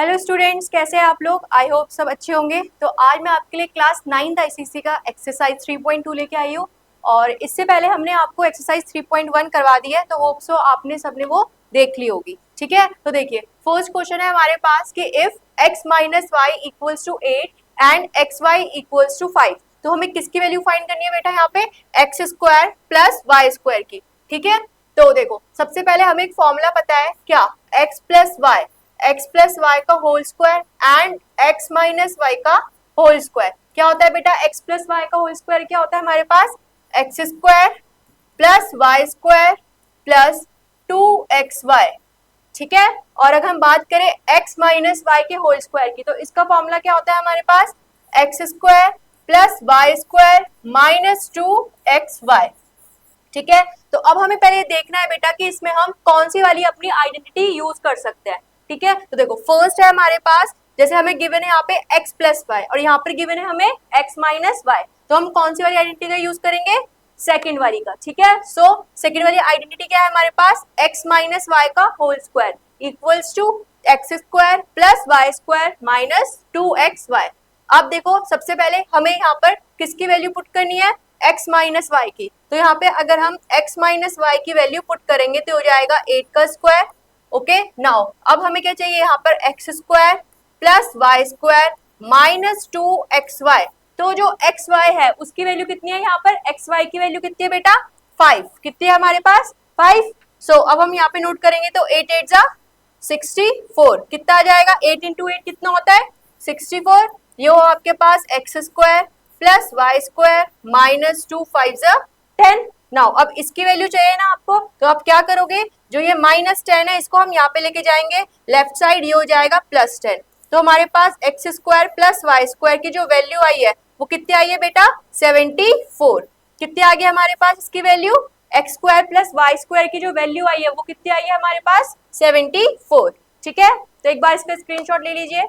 Hello students, कैसे हैं आप लोग। आई होप सब अच्छे होंगे। तो आज मैं आपके लिए क्लास 9th आईसीसी का एक्सरसाइज 3.2 लेके आई हूँ। और इससे पहले हमने आपको एक्सरसाइज 3.1 करवा दी है, तो होप सो आपने सबने वो देख ली होगी। ठीक है, तो देखिए फर्स्ट क्वेश्चन है हमारे पास कि if x minus Y equals to 8 and X Y equals to 5, तो हमें किसकी वैल्यू फाइंड करनी है बेटा यहाँ पे, X square plus Y square की। ठीक है, तो देखो सबसे पहले हमें एक फॉर्मूला पता है क्या, x plus Y, X plus Y का whole square and X minus Y का होल स्क्वायर। क्या होता है बेटा, एक्स प्लस वाई का होल स्क्वायर क्या होता है हमारे पास, x square plus Y square plus 2xy। ठीक है, और अगर हम बात करें एक्स माइनस वाई के होल स्क्वायर की, तो इसका फॉर्मूला क्या होता है हमारे पास, x square plus Y square minus 2xy। ठीक है, तो अब हमें पहले देखना है बेटा कि इसमें हम कौन सी वाली अपनी आइडेंटिटी यूज कर सकते हैं। ठीक है, तो देखो फर्स्ट है हमारे पास, जैसे हमें गिवन है यहाँ पे x प्लस वाई और यहाँ पर गिवन है हमें x माइनस वाई, तो हम कौन सी वाली आइडेंटिटी का यूज करेंगे, सेकंड वाली का। ठीक है, सो सेकंड वाली आइडेंटिटी क्या है हमारे पास, x माइनस वाई का whole square equals to X square plus Y square minus 2xy। अब देखो सबसे पहले हमें यहाँ पर किसकी वैल्यू पुट करनी है, x माइनस वाई की। तो यहाँ पे अगर हम x माइनस वाई की वैल्यू पुट करेंगे तो हो जाएगा 8 का स्क्वायर। ओके, नाउ अब हमें क्या चाहिए यहाँ पर, X square plus Y square minus 2xy। तो जो xy है उसकी वैल्यू कितनी है यहाँ पर, xy की वैल्यू कितनी है बेटा, 5। कितनी है हमारे पास, 5। सो अब हम यहाँ पे नोट करेंगे तो 8 8 जा 64, कितना आ जाएगा, 8 इंटू 8 कितना होता है, 64। ये हो आपके पास x square plus Y square minus 2 5 जा 10। नाउ अब इसकी वैल्यू चाहिए ना आपको, तो आप क्या करोगे, जो ये माइनस 10 है इसको हम यहाँ पे लेके जाएंगे लेफ्ट साइड, ये हो जाएगा प्लस 10। तो हमारे पास x square plus Y square की जो वैल्यू आई है वो कितनी आई है बेटा, 74। कितनी आ गई हमारे पास इसकी value, X square plus Y square की जो वैल्यू आई है वो कितनी आई है हमारे पास, 74। ठीक है, तो एक बार इसका स्क्रीनशॉट ले लीजिए।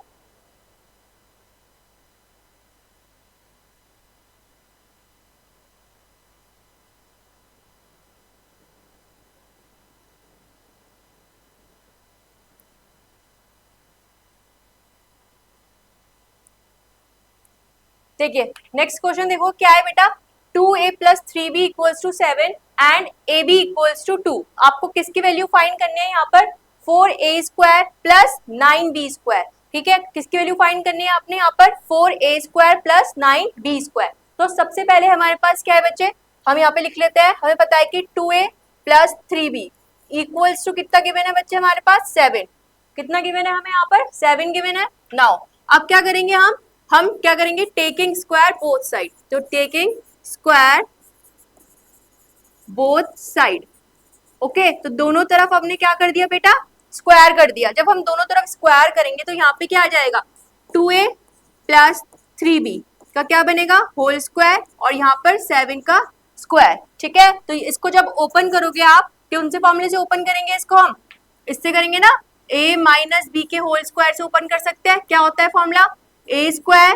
देखिए नेक्स्ट क्वेश्चन देखो क्या है बेटा, 2a plus 3b equals to 7 and ab equals to 2। आपको किसकी वैल्यू फाइंड करनी है यहाँ पर, 4a square plus 9b square. ठीक है, किसकी वैल्यू फाइंड करनी है आपने यहाँ पर, 4a square plus 9b square. तो सबसे पहले हमारे पास क्या है बच्चे, हम यहाँ पे लिख लेते हैं, हमें पता है कि 2a plus 3b equals to कितना गिवन है बच्चे हमारे पास, 7। कितना गिवन है हमें यहाँ पर, 7 गिवन है। नाउ अब क्या करेंगे हम क्या करेंगे, टेकिंग स्क्वायर बोथ साइड। तो taking square both side, okay, तो दोनों तरफ हमने क्या कर दिया बेटा, स्क्वायर कर दिया। जब हम दोनों तरफ स्क्वायर करेंगे तो यहाँ पे क्या आ जाएगा, 2a प्लस 3b का क्या बनेगा, होल स्क्वायर, और यहाँ पर 7 का स्क्वायर। ठीक है, तो इसको जब ओपन करोगे आप, कौन से फॉर्मूले से ओपन करेंगे इसको, हम इससे करेंगे ना, a माइनस बी के होल स्क्वायर से ओपन कर सकते हैं। क्या होता है formula, A square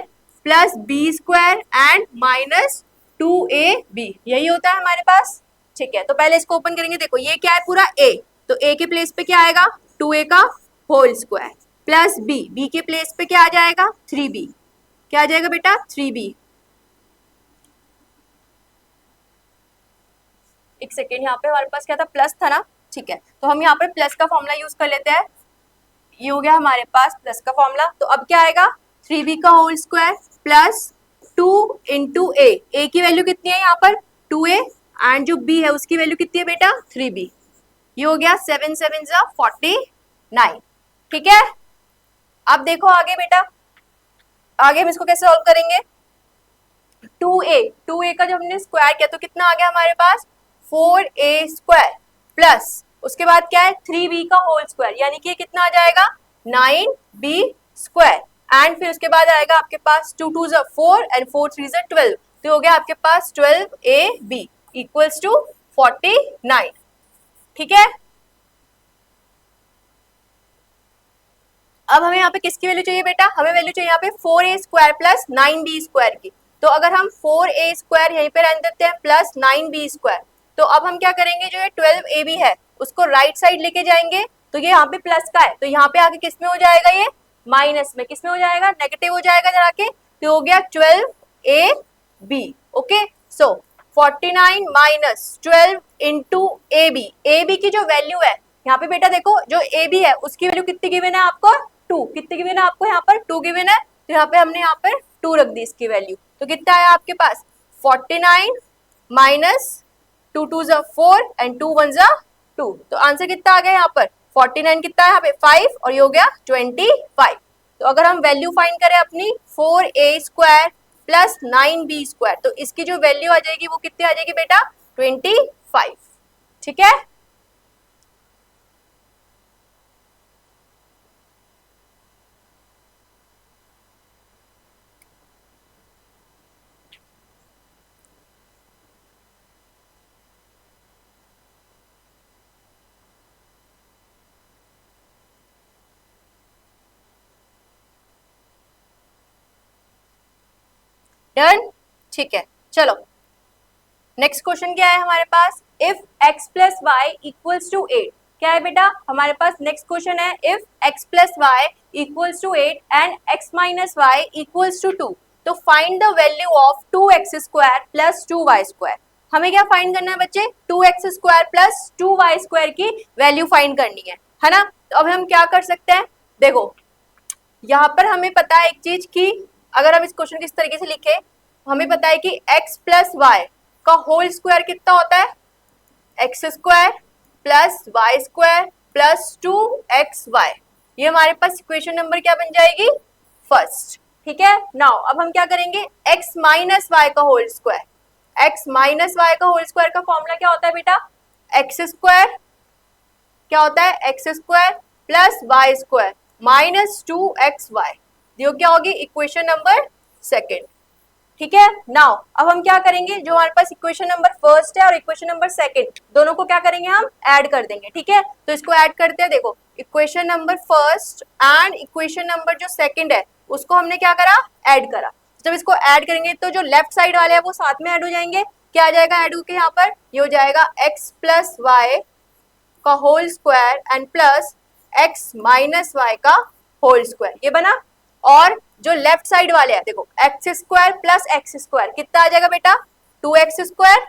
plus B square and minus 2ab, यही होता है हमारे पास। ठीक है, तो पहले इसको ओपन करेंगे, देखो ये क्या है पूरा a, तो a के प्लेस पे क्या आएगा, 2a का होल स्क्वायर प्लस b के प्लेस पे क्या आ जाएगा, 3b। क्या आ जाएगा बेटा, 3b। एक सेकेंड, यहाँ पे हमारे पास क्या था, प्लस था ना। ठीक है, तो हम यहाँ पे प्लस का फॉर्मूला यूज कर लेते हैं। ये हो गया हमारे पास प्लस का फॉर्मूला, तो अब क्या आएगा, 3b का होल स्क्वायर प्लस 2 इंटू ए की वैल्यू कितनी है यहाँ पर, 2a, एंड जो b है उसकी वैल्यू कितनी है बेटा, 3b। ये हो गया 7 7 जा 49। ठीक है, अब देखो आगे बेटा, आगे हम इसको कैसे सॉल्व करेंगे, 2a का जब हमने स्क्वायर किया तो कितना आ गया हमारे पास, 4a स्क्वायर प्लस उसके बाद क्या है, 3b का होल स्क्वायर, यानी कि कितना आ जाएगा, 9b स्क्वायर, एंड फिर उसके बाद आएगा आपके पास 2 2 जा 4 एंड 4 3 जा 12, तो हो गया आपके पास 12ab इक्वल्स टू 49। ठीक है, अब हमें यहाँ पे किसकी वैल्यू चाहिए बेटा, हमें वैल्यू चाहिए यहाँ पे 4a square plus 9b square की। तो अगर हम 4a स्क्वायर यहीं पे रहने देते हैं प्लस 9b स्क्वायर, तो अब हम क्या करेंगे, जो ये 12ab है उसको राइट साइड लेके जाएंगे, तो ये यहाँ पे प्लस का है, तो यहाँ पे आके किस में हो जाएगा, ये माइनस में किसमें हो जाएगा, नेगेटिव हो जाएगा जाके, तो हो गया 12ab। Okay, so 49 minus 12 into A B की जो वैल्यू है यहाँ पे बेटा देखो, जो ए बी है उसकी वैल्यू कितनी गिवन है आपको, 2। कितनी गिवन है आपको यहाँ पर, 2 गिवन है, तो यहाँ पे हमने यहाँ पर 2 रख दी इसकी वैल्यू। तो कितना आया आपके पास 49 माइनस 2 2 जा 4 एंड 2 1 जा 2। तो आंसर कितना आ गया यहाँ पर 49 कितना है यहाँ पे 5 और ये हो गया 25। तो अगर हम वैल्यू फाइंड करें अपनी 4a square plus 9b square, तो इसकी जो वैल्यू आ जाएगी वो कितनी आ जाएगी बेटा 25। ठीक है, डन। ठीक है, चलो नेक्स्ट क्वेश्चन क्या है हमारे पास, if x plus Y equals to 8। क्या है बेटा हमारे पास नेक्स्ट क्वेश्चन है, if x plus Y equals to 8 and x minus Y equals to 2, तो find the value of 2x square plus 2y square. हमें क्या फाइंड करना है बच्चे, 2x square plus 2y square की वैल्यू फाइंड करनी है ना। तो अब हम क्या कर सकते हैं, देखो यहाँ पर हमें पता है एक चीज की, अगर हम इस क्वेश्चन को इस तरीके से लिखे, हमें पता है कि x प्लस वाई का होल स्क्वायर कितना होता है, x square plus Y square plus 2xy। ये हमारे पास इक्वेशन नंबर क्या बन जाएगी, फर्स्ट। ठीक है, नाउ अब हम क्या करेंगे, x माइनस वाई का whole square, x minus Y का होल स्क्वायर का फॉर्मूला क्या होता है बेटा, एक्स स्क्वायर क्या होता है, x square plus Y square minus 2xy। देखो क्या होगी इक्वेशन नंबर सेकेंड। ठीक है, नाउ अब हम क्या करेंगे, जो हमारे पास इक्वेशन नंबर फर्स्ट है और इक्वेशन नंबर सेकंड दोनों को क्या करेंगे, हम ऐड कर देंगे। ठीक है, तो इसको ऐड करते हैं, देखो equation number first and equation number जो सेकंड है उसको हमने क्या करा, ऐड करा। जब इसको ऐड करेंगे तो जो लेफ्ट साइड वाले हैं वो साथ में ऐड हो जाएंगे। क्या आ जाएगा ऐड होके यहाँ पर, ये हो जाएगा एक्स प्लस वाई का whole square and plus X minus Y का होल स्क्वायर, ये बना। और जो लेफ्ट साइड वाले हैं देखो, X square plus X square कितना आ जाएगा बेटा, 2x square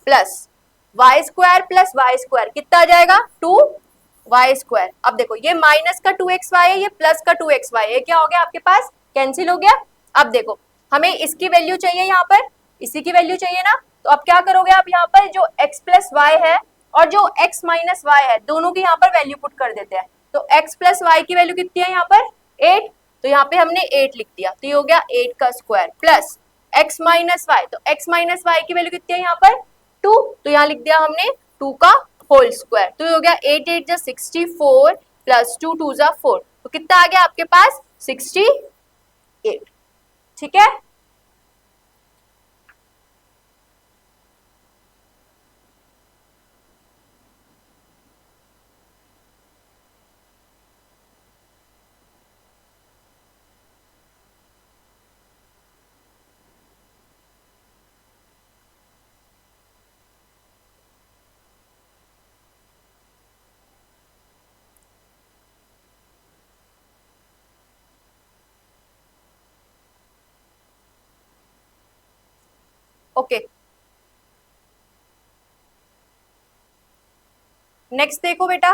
plus Y square plus Y square कितना आ जाएगा, 2y स्क्वायर। अब देखो ये माइनस का 2xy है, ये प्लस का 2xy है, क्या हो गया आपके पास, कैंसिल हो गया। अब देखो हमें इसकी वैल्यू चाहिए, यहाँ पर इसी की वैल्यू चाहिए ना, तो अब क्या करोगे आप, यहाँ पर जो x प्लस वाई है और जो x माइनस वाई है दोनों की यहाँ पर वैल्यू पुट कर देते हैं। तो x प्लस वाई की वैल्यू कितनी है यहाँ पर 8, तो यहाँ पे हमने 8 लिख दिया, तो ये हो गया 8 का square plus x minus Y, तो x माइनस वाई की वैल्यू कितनी है यहाँ पर 2, तो यहाँ लिख दिया हमने 2 का होल स्क्वायर, तो ये हो गया 8 8 जा 64 प्लस 2 2 जा 4, तो कितना आ गया आपके पास 68। ठीक है, ओके नेक्स्ट देखो बेटा,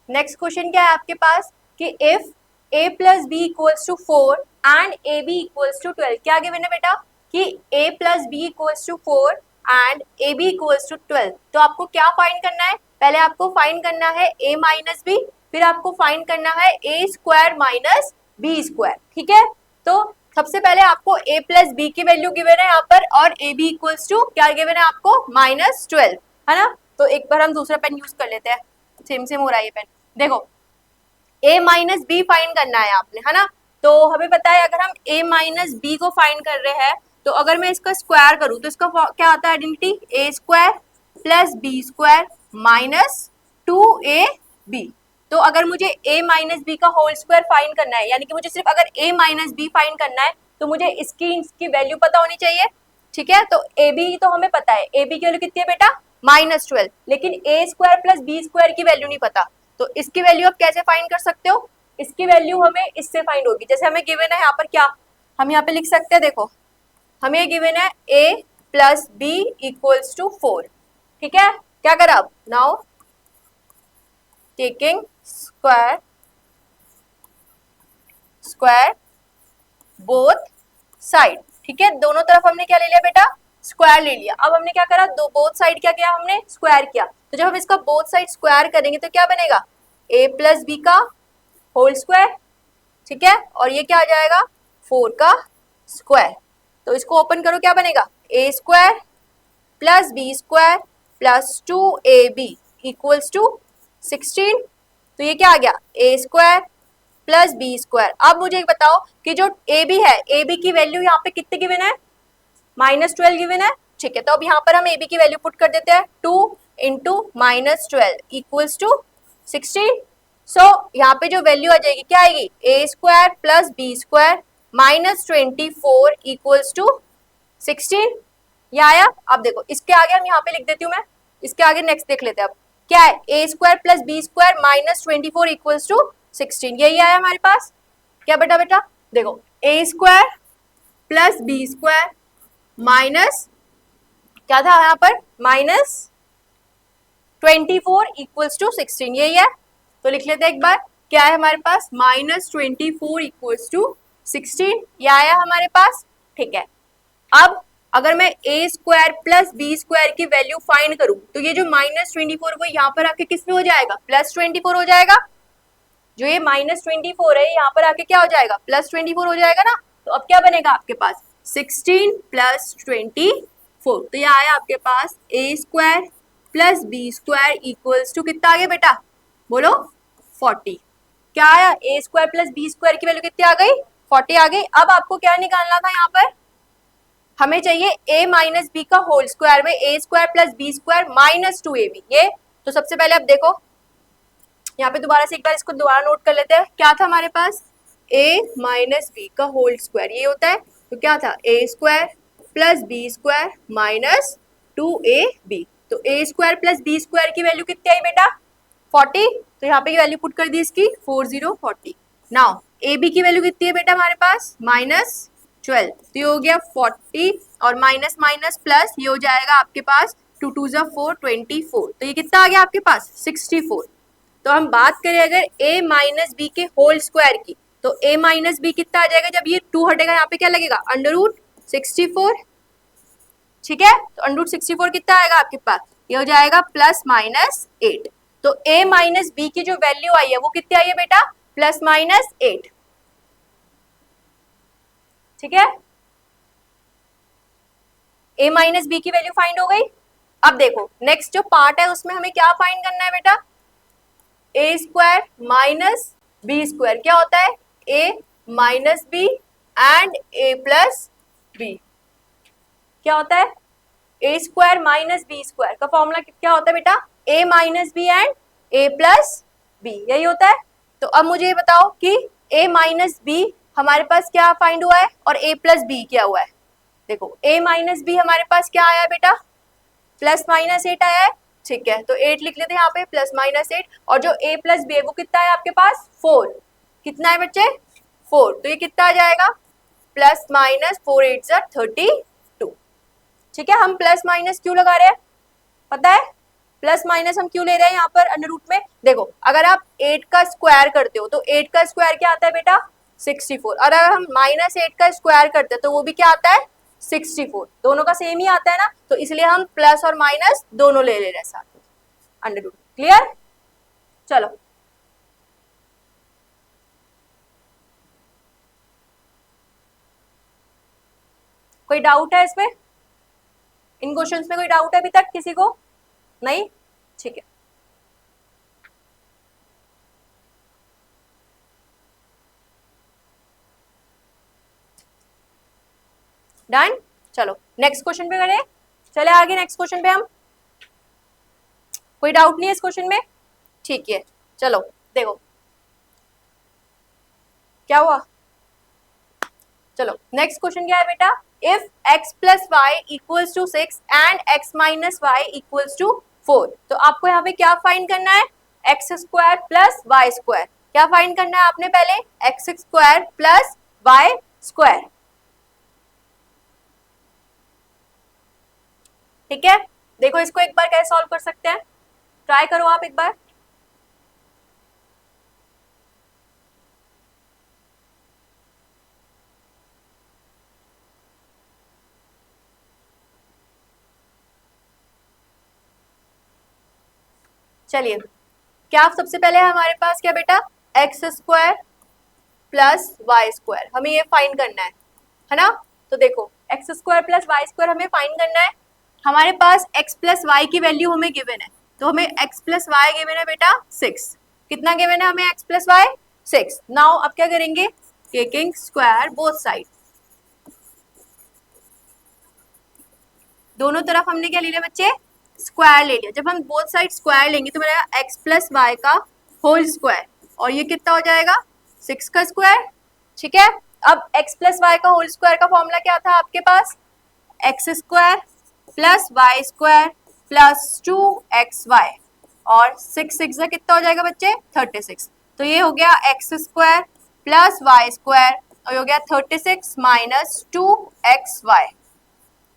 नेक्स्ट क्वेश्चन क्या है आपके पास कि if a plus B equals to 4 and A B equals to 12, क्या गिवन है बेटा कि a plus B equals to 4 and A B equals to 12। तो आपको क्या फाइंड करना है, पहले आपको फाइंड करना है a माइनस बी, फिर आपको फाइंड करना है a square minus B square. ठीक है, तो सबसे पहले आपको a प्लस बी की वैल्यू गिवन है यहाँ पर, और ए बी इक्वल्स टू क्या गिवन है आपको -12, है ना। तो एक बार हम दूसरा पेन यूज कर लेते हैं, सेम सेम हो रहा है ये पेन। देखो a माइनस बी फाइंड करना है आपने, है ना। तो हमें पता है अगर हम a माइनस बी को फाइंड कर रहे हैं, तो अगर मैं इसका स्क्वायर करूं तो इसका क्या आता है identity, a square plus B square minus 2ab। तो अगर मुझे a माइनस बी का होल स्क्वायर फाइंड करना है, यानी कि मुझे सिर्फ अगर a माइनस बी फाइंड करना है, तो मुझे इसकी वैल्यू पता होनी चाहिए। ठीक है, तो ए बी तो हमें पता है, ए बी की वैल्यू कितनी है बेटा -12, लेकिन a square plus B square की वैल्यू नहीं पता। तो इसकी वैल्यू आप कैसे फाइंड कर सकते हो, इसकी वैल्यू हमें इससे फाइंड होगी। जैसे हमें गिवन है यहाँ पर क्या, हम यहाँ पे लिख सकते हैं, देखो हमें गिवन है a plus B equals to 4, ठीक है। क्या करा अब, now taking square both side, ठीक है, दोनों तरफ हमने क्या ले लिया बेटा, स्क्वायर ले लिया। अब हमने क्या करा, दो बोथ साइड क्या किया हमने, स्क्वायर किया। तो जब हम इसका बोथ साइड स्क्वायर करेंगे तो क्या बनेगा, a प्लस बी का होल स्क्वायर, ठीक है, और ये क्या आ जाएगा 4 का स्क्वायर। तो इसको ओपन करो, क्या बनेगा, a square plus B square plus 2ab equals to 16। तो ये क्या आ गया, a square plus B square. अब मुझे एक बताओ कि जो ए बी है, ए बी की वैल्यू यहाँ पे कितने गिवन है, -12 गिवन है, ठीक है। तो अब यहाँ पर हम ए बी की वैल्यू पुट कर देते हैं, 2 इंटू -12 इक्वल्स टू 16। सो यहाँ पे जो वैल्यू आ जाएगी क्या आएगी, A square plus B square -24 equals to 16। ये आया। अब देखो इसके आगे हम यहाँ पे लिख देती हूँ मैं, इसके आगे नेक्स्ट देख लेते हैं। अब क्या है, A square plus B square -24 equals to 16, यही आया हमारे पास। क्या बेटा, बेटा देखो A square plus B square minus क्या था यहाँ पर, -24 इक्वल्स टू 16, यही है। तो लिख लेते हैं एक बार, क्या है हमारे पास, -24 इक्वल्स टू 16, ये आया हमारे पास, ठीक है। अब अगर मैं ए स्क्वायर प्लस बी स्क्वायर की वैल्यू फाइंड करूं तो ये जो -24 वो यहाँ पर आके किस में हो जाएगा, +24 हो जाएगा। जो ये -24 है यहाँ पर आके क्या हो जाएगा, +24 हो जाएगा ना। तो अब क्या बनेगा आपके पास, 16 प्लस 24। तो ये आया आपके पास ए square plus B square equals to कितना आ गया बेटा, बोलो 40। क्या आया, A square plus B square की वैल्यू कितनी आ गई, 40 आ गई। अब आपको क्या निकालना था, यहाँ पर हमें चाहिए a माइनस बी का होल स्क्वायर में A square plus B square -2ab। ये तो सबसे पहले अब देखो यहाँ पे दोबारा से एक बार इसको दोबारा नोट कर लेते हैं। क्या था हमारे पास, a माइनस बी का होल स्क्वायर, ये होता है। तो क्या था, a square plus B square -2ab। तो a square plus B square की वैल्यू कितनी आई बेटा, 40। तो यहाँ पे वैल्यू पुट कर दी इसकी 4040। नाउ ए बी की वैल्यू कितनी है बेटा हमारे पास, -12। तो ये हो गया 40 और माइनस माइनस प्लस, ये हो जाएगा आपके पास 2 2 = 4 24। तो ये कितना आ गया आपके पास, 64। तो हम बात करें अगर a माइनस बी के होल स्क्वायर की, तो a माइनस बी कितना आ जाएगा, जब ये 2 हटेगा यहाँ पे क्या लगेगा, √64, ठीक है। तो √64 कितना आएगा आपके पास, ये हो जाएगा +-8। तो a माइनस बी की जो वैल्यू आई है वो कितनी आई है बेटा, +-8, ठीक है। a माइनस बी की वैल्यू फाइंड हो गई। अब देखो नेक्स्ट जो पार्ट है उसमें हमें क्या फाइंड करना है बेटा, ए स्क्वायर माइनस बी स्क्वायर, क्या होता है, a minus B and a plus B. क्या होता है, A square minus B square का फॉर्मूला क्या होता है बेटा, a minus B and a plus B, यही होता है। तो अब मुझे बताओ कि a माइनस बी हमारे पास क्या फाइंड हुआ है और a प्लस बी क्या हुआ है। देखो a माइनस बी हमारे पास क्या आया बेटा, +-8 आया है, ठीक है। तो 8 लिख लेते हैं यहाँ पे, +-8। और जो a प्लस बी है वो कितना है आपके पास, 4। कितना है बच्चे, 4। तो ये कितना आ जाएगा, +-4 8 = 32, ठीक है। हम प्लस माइनस क्यों लगा रहे हैं पता है, प्लस माइनस हम क्यों ले रहे हैं यहाँ पर अंडर रूट में। देखो अगर आप 8 का स्क्वायर करते हो तो 8 का स्क्वायर क्या आता है बेटा, 64। और अगर हम -8 का स्क्वायर करते हैं तो वो भी क्या आता है, 64। दोनों का सेम ही आता है ना, तो इसलिए हम प्लस और माइनस दोनों ले रहे हैं साथ में अंडर रूट। क्लियर, चलो कोई डाउट है इसमें, इन क्वेश्चंस में कोई डाउट है अभी तक किसी को, नहीं, ठीक है। डन, चलो नेक्स्ट क्वेश्चन पे करें, चले आगे नेक्स्ट क्वेश्चन पे हम। कोई डाउट नहीं है इस क्वेश्चन में, ठीक है। चलो देखो क्या हुआ, चलो नेक्स्ट क्वेश्चन क्या है बेटा, if x plus Y equals to 6 and x minus Y equals to 4। तो आपको यहाँ पे क्या फाइंड करना है, x square plus Y square. क्या फाइंड करना है आपने पहले, x square plus Y square, ठीक है। देखो इसको एक बार कैसे सॉल्व कर सकते हैं, ट्राई करो आप एक बार। चलिए, क्या सबसे पहले हमारे पास क्या बेटा, x square plus Y square, हमें ये फाइंड करना है ना। तो देखो X square plus Y square हमें फाइंड करना है। हमारे पास एक्स प्लस वाई की वैल्यू हमें गिवन है, तो हमें एक्स प्लस वाई गिवन है बेटा 6। कितना गिवन है हमें एक्स प्लस वाई, 6। नाउ अब क्या करेंगे, टेकिंग स्क्वायर बोथ साइड, दोनों तरफ हमने क्या ले लिया बच्चे, स्क्वायर ले लिया। जब हम बोथ साइड स्क्वायर लेंगे तो मेरा एक्स प्लस वाई का होल स्क्वायर, और ये कितना हो जाएगा 6 का स्क्वायर, ठीक है। अब एक्स प्लस वाई का होल स्क्वायर का फॉर्मूला क्या था आपके पास, x square plus Y square plus 2xy, और 6 6 से कितना हो जाएगा बच्चे 36। तो ये हो गया x square plus Y square, और ये हो गया 36 माइनस 2xy।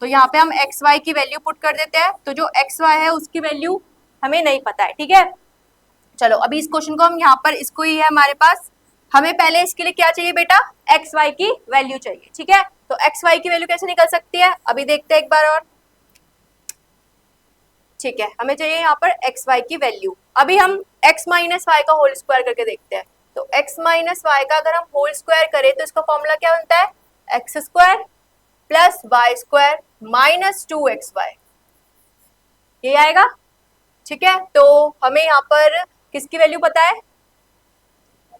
तो यहाँ पे हम एक्स वाई की वैल्यू पुट कर देते हैं, तो जो एक्स वाई है उसकी वैल्यू हमें नहीं पता है, ठीक है। चलो अभी इस क्वेश्चन को हम यहाँ पर, इसको ही है हमारे पास, हमें पहले इसके लिए क्या चाहिए बेटा, एक्स वाई की वैल्यू चाहिए, ठीक है। तो एक्स वाई की वैल्यू कैसे निकल सकती है, अभी देखते हैं एक बार और, ठीक है। हमें चाहिए यहाँ पर एक्स वाई की वैल्यू। अभी हम एक्स माइनस वाई का होल स्क्वायर करके देखते हैं। तो एक्स माइनस वाई का अगर हम होल स्क्वायर करें तो इसका फॉर्मूला क्या बनता है, x square plus Y square minus 2xy, ये आएगा, ठीक है। तो हमें यहाँ पर किसकी वैल्यू पता है,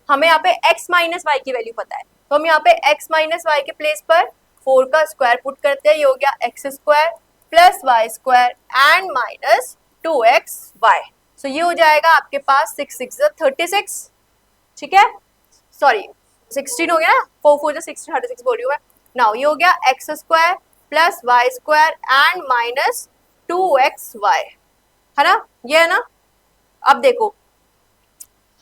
हमें यहाँ पे x माइनस वाई की वैल्यू पता है, तो हम यहाँ पे x माइनस वाई के प्लेस पर 4 का स्क्वायर पुट करते हैं, ये हो गया x square plus Y square and minus 2xy। So ये हो जाएगा आपके पास 6 6 36, ठीक है, सॉरी 16 हो गया ना, 4 4 16 36 बोल रही हूँ मैं। नाउ ये हो गया x square plus Y square and minus 2xy, है ना, ये है ना। अब देखो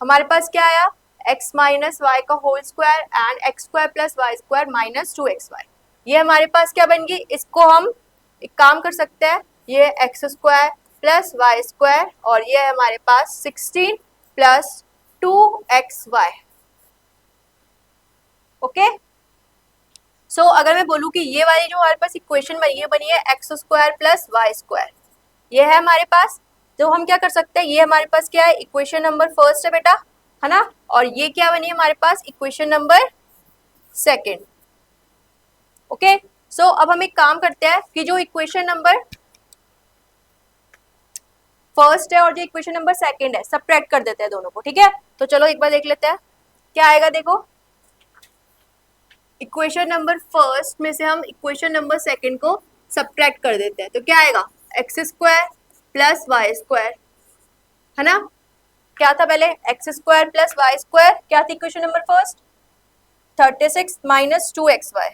हमारे पास क्या आया, x माइनस वाई का whole square and x square plus Y square minus 2xy, ये हमारे पास क्या बन गई। इसको हम एक काम कर सकते हैं, ये x square plus Y square, और ये है हमारे पास 16 प्लस 2xy, ओके। सो अगर मैं बोलूँ कि ये वाली जो हमारे पास इक्वेशन बनी है x square plus Y square, ये है हमारे पास, तो हम क्या कर सकते हैं, ये हमारे पास क्या है, इक्वेशन नंबर फर्स्ट है बेटा, है ना। और ये क्या बनी है हमारे पास, equation number second, okay. So अब हम एक काम करते हैं कि जो इक्वेशन नंबर फर्स्ट है और जो इक्वेशन नंबर सेकंड है, सबट्रैक्ट कर देते हैं दोनों को, ठीक है। तो चलो एक बार देख लेते हैं क्या आएगा। देखो इक्वेशन नंबर फर्स्ट में से हम इक्वेशन नंबर सेकंड को सबट्रैक्ट कर देते हैं, तो क्या आएगा, x square plus Y square, है ना। क्या था पहले, x square plus Y square, क्या थी equation number first, 36 minus 2xy,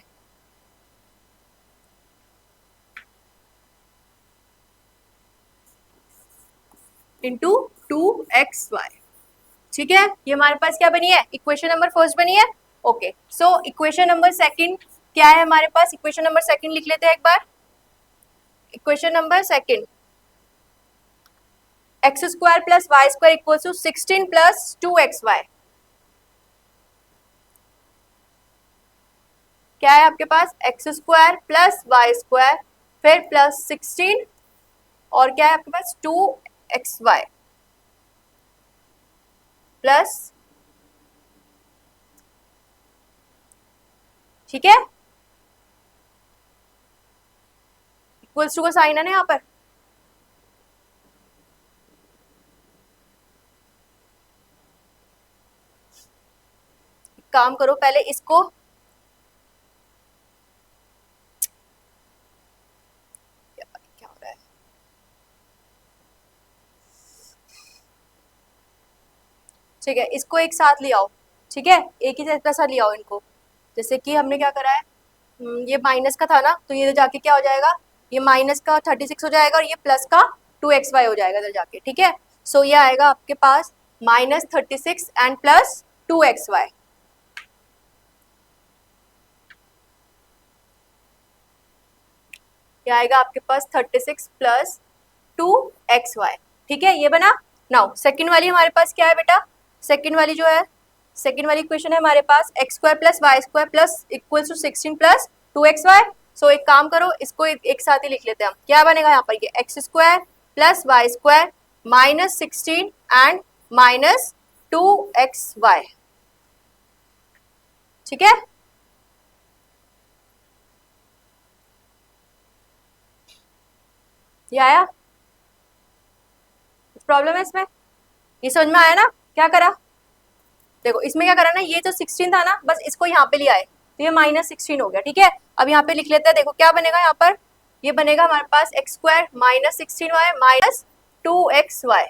into 2xy, ठीक है। ये हमारे पास क्या बनी है, इक्वेशन नंबर फर्स्ट बनी है, okay. So equation number second क्या है हमारे पास, इक्वेशन नंबर सेकंड लिख लेते हैं एक बार। Equation number second, X square plus Y square equal to 16 plus 2xy, क्या है आपके पास, x square plus Y square फिर प्लस 16, और क्या है आपके पास 2xy प्लस, ठीक है, इक्वल्स टू का साइन है ना यहाँ पर, काम करो पहले इसको, क्या हो रहा है, ठीक है, इसको एक साथ ले आओ, ठीक है, एक ही साथ ले आओ इनको। जैसे कि हमने क्या करा है, ये माइनस का था ना, तो ये जाके क्या हो जाएगा, ये माइनस का 36 हो जाएगा और ये प्लस का 2xy हो जाएगा इधर जाके, ठीक है। सो ये आएगा आपके पास माइनस 36 एंड प्लस 2xy। ये आएगा आपके पास 36 प्लस 2xy। ठीक है, ये बना। नाउ सेकंड वाली हमारे पास क्या है बेटा, सेकंड वाली जो है, सेकंड वाली इक्वेशन है हमारे पास x square plus Y square plus equal to 16 plus 2xy। So एक काम करो, इसको एक साथ ही लिख लेते हैं हम। क्या बनेगा यहाँ पर, ये x square plus Y square minus 16 and minus 2xy। ठीक है, ये आया, प्रॉब्लम है इसमें, ये समझ में आया ना। क्या करा, देखो इसमें क्या करा ना, ये जो 16 था ना, बस इसको यहाँ पे ले आए तो ये माइनस 16 हो गया। ठीक है, अब यहाँ पे लिख लेते हैं। देखो क्या बनेगा यहाँ पर, ये बनेगा हमारे पास x square minus 16y minus 2xy।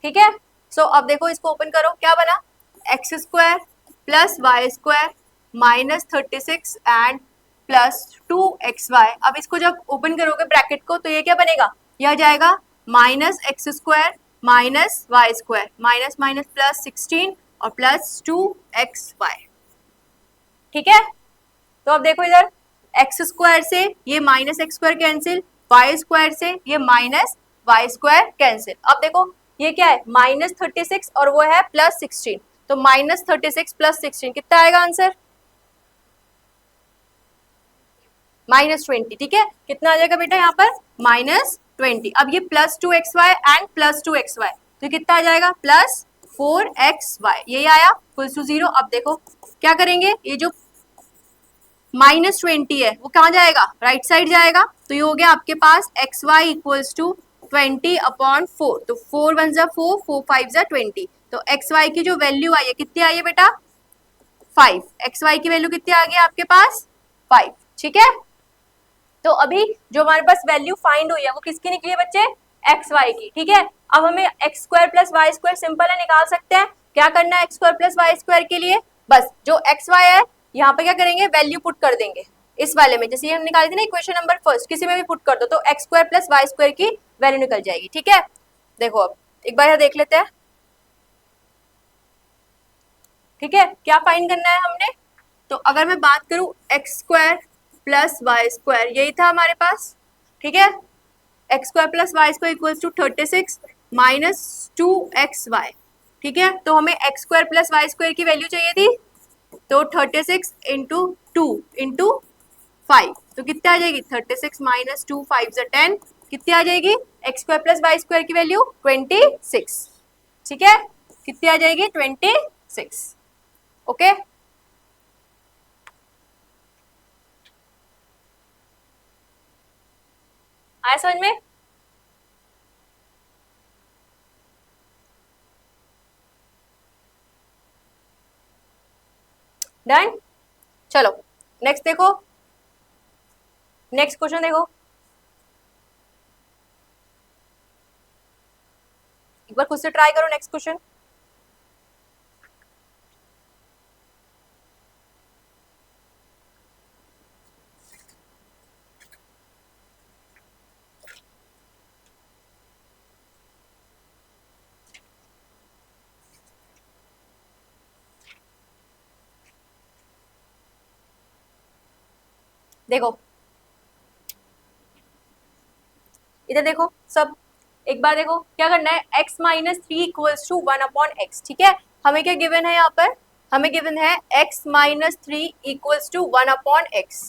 ठीक है, सो अब देखो इसको ओपन करो, क्या बना, x square plus Y square minus 36 and plus 2xy। अब इसको जब ओपन करोगे ब्रैकेट को, तो ये क्या बनेगा, ये आ जाएगा minus x square minus y square minus minus plus 16 और प्लस 2xy। ठीक है, तो अब देखो इधर एक्स स्क्वायर से ये minus x square cancel, y square से ये माइनस वाई स्क्वायर कैंसिल। अब देखो ये क्या है, माइनस 36 और वो है प्लस 16, तो माइनस 36 प्लस 16 कितना आएगा आंसर, माइनस 20। ठीक है, कितना आ जाएगा बेटा यहाँ पर, माइनस 20। अब ये plus 2xy and plus 2xy, तो कितना आ जाएगा, प्लस 4xy। यही आया, इक्वल टू 0। अब देखो क्या करेंगे, ये जो माइनस 20 है वो कहाँ जाएगा, राइट साइड जाएगा, तो ये हो गया आपके पास X Y equals to 20 upon 4। तो 4 1 जा 4, 4 5 जा 20। तो एक्स वाई की जो वैल्यू आई है कितनी आई है बेटा, 5। एक्स वाई की वैल्यू कितनी आ गई आपके पास, 5। ठीक है, तो अभी जो हमारे पास वैल्यू फाइंड हुई है वो किसकी निकली है बच्चे, एक्स वाई की। ठीक है, अब हमें x square plus Y square simple है, निकाल सकते हैं। क्या करना है x square plus Y square के लिए, बस जो एक्स वाई है यहाँ पे क्या करेंगे, वैल्यू पुट कर देंगे इस वाले में, जैसे ये हम निकाली थी ना इक्वेशन नंबर फर्स्ट, किसी में भी पुट कर दो तो x square plus Y square की वैल्यू निकल जाएगी। ठीक है, देखो अब एक बार यहाँ देख लेते हैं। ठीक है, क्या फाइंड करना है हमने, तो अगर मैं बात करूं x square plus Y square, यही था हमारे पास। ठीक है, x square plus Y square equals to 36 minus 2xy। ठीक है, तो हमें x square plus Y square की वैल्यू चाहिए थी, तो 36 इंटू 2 इंटू 5, तो कितने आ जाएगी, 36 माइनस 2 5 10, कितनी आ जाएगी, x square plus Y square की वैल्यू 26। ठीक है, कितनी आ जाएगी, 26। ओके, आया समझ में, डन। चलो नेक्स्ट देखो, नेक्स्ट क्वेश्चन देखो, एक बार खुद से ट्राई करो नेक्स्ट क्वेश्चन। देखो इधर देखो सब, एक बार देखो क्या करना है, x minus 3 equals to 1 upon x. ठीक है, हमें क्या गिवन है यहाँ पर, हमें गिवन है x minus 3 equals to 1 upon X.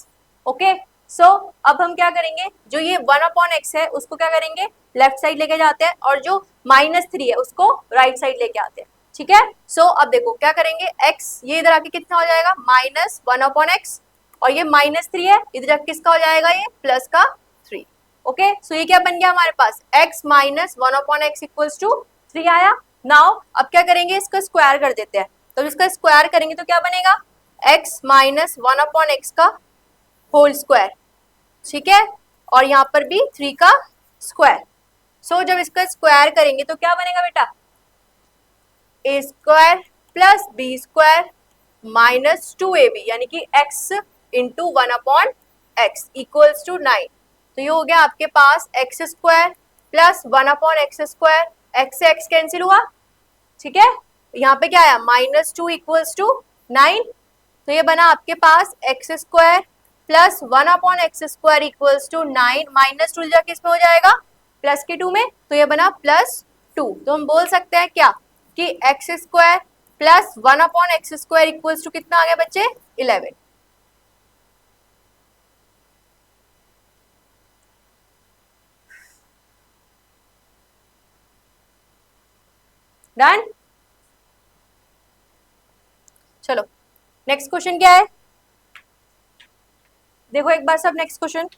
Okay, so अब हम क्या करेंगे, जो ये 1 अपॉन एक्स है उसको क्या करेंगे, लेफ्ट साइड लेके जाते हैं, और जो माइनस 3 है उसको राइट साइड लेके आते हैं। ठीक है, सो अब देखो क्या करेंगे, x ये इधर आके कितना हो जाएगा, माइनस 1 अपॉन एक्स, और ये माइनस 3 है, इधर किसका हो जाएगा, ये प्लस का 3। ओके, सो ये क्या बन गया हमारे पास, x minus 1 upon x equals to 3 आया। नाउ अब क्या करेंगे, इसका स्क्वायर कर देते हैं, तो इसका स्क्वायर करेंगे तो क्या बनेगा, x माइनस 1 अपॉन एक्स का होल स्क्वायर। ठीक है, और यहाँ पर भी 3 का स्क्वायर। सो जब इसका स्क्वायर करेंगे तो क्या बनेगा बेटा, ए square plus B square minus 2ab, यानी कि x into 1 upon x equals to 9। तो ये हो गया आपके पास x square plus 1 upon x square, x से एक्स कैंसिल हुआ। ठीक है, यहाँ पे क्या आया -2 इक्वल्स टू 9, तो ये बना आपके पास x square plus 1/x² equals to 9, -2 जा किस में हो जाएगा प्लस के 2 में, तो ये बना +2। तो हम बोल सकते हैं क्या कि x square plus 1/x² equals to कितना आ गया बच्चे 11। डन। चलो नेक्स्ट क्वेश्चन क्या है, देखो एक बार सब नेक्स्ट क्वेश्चन।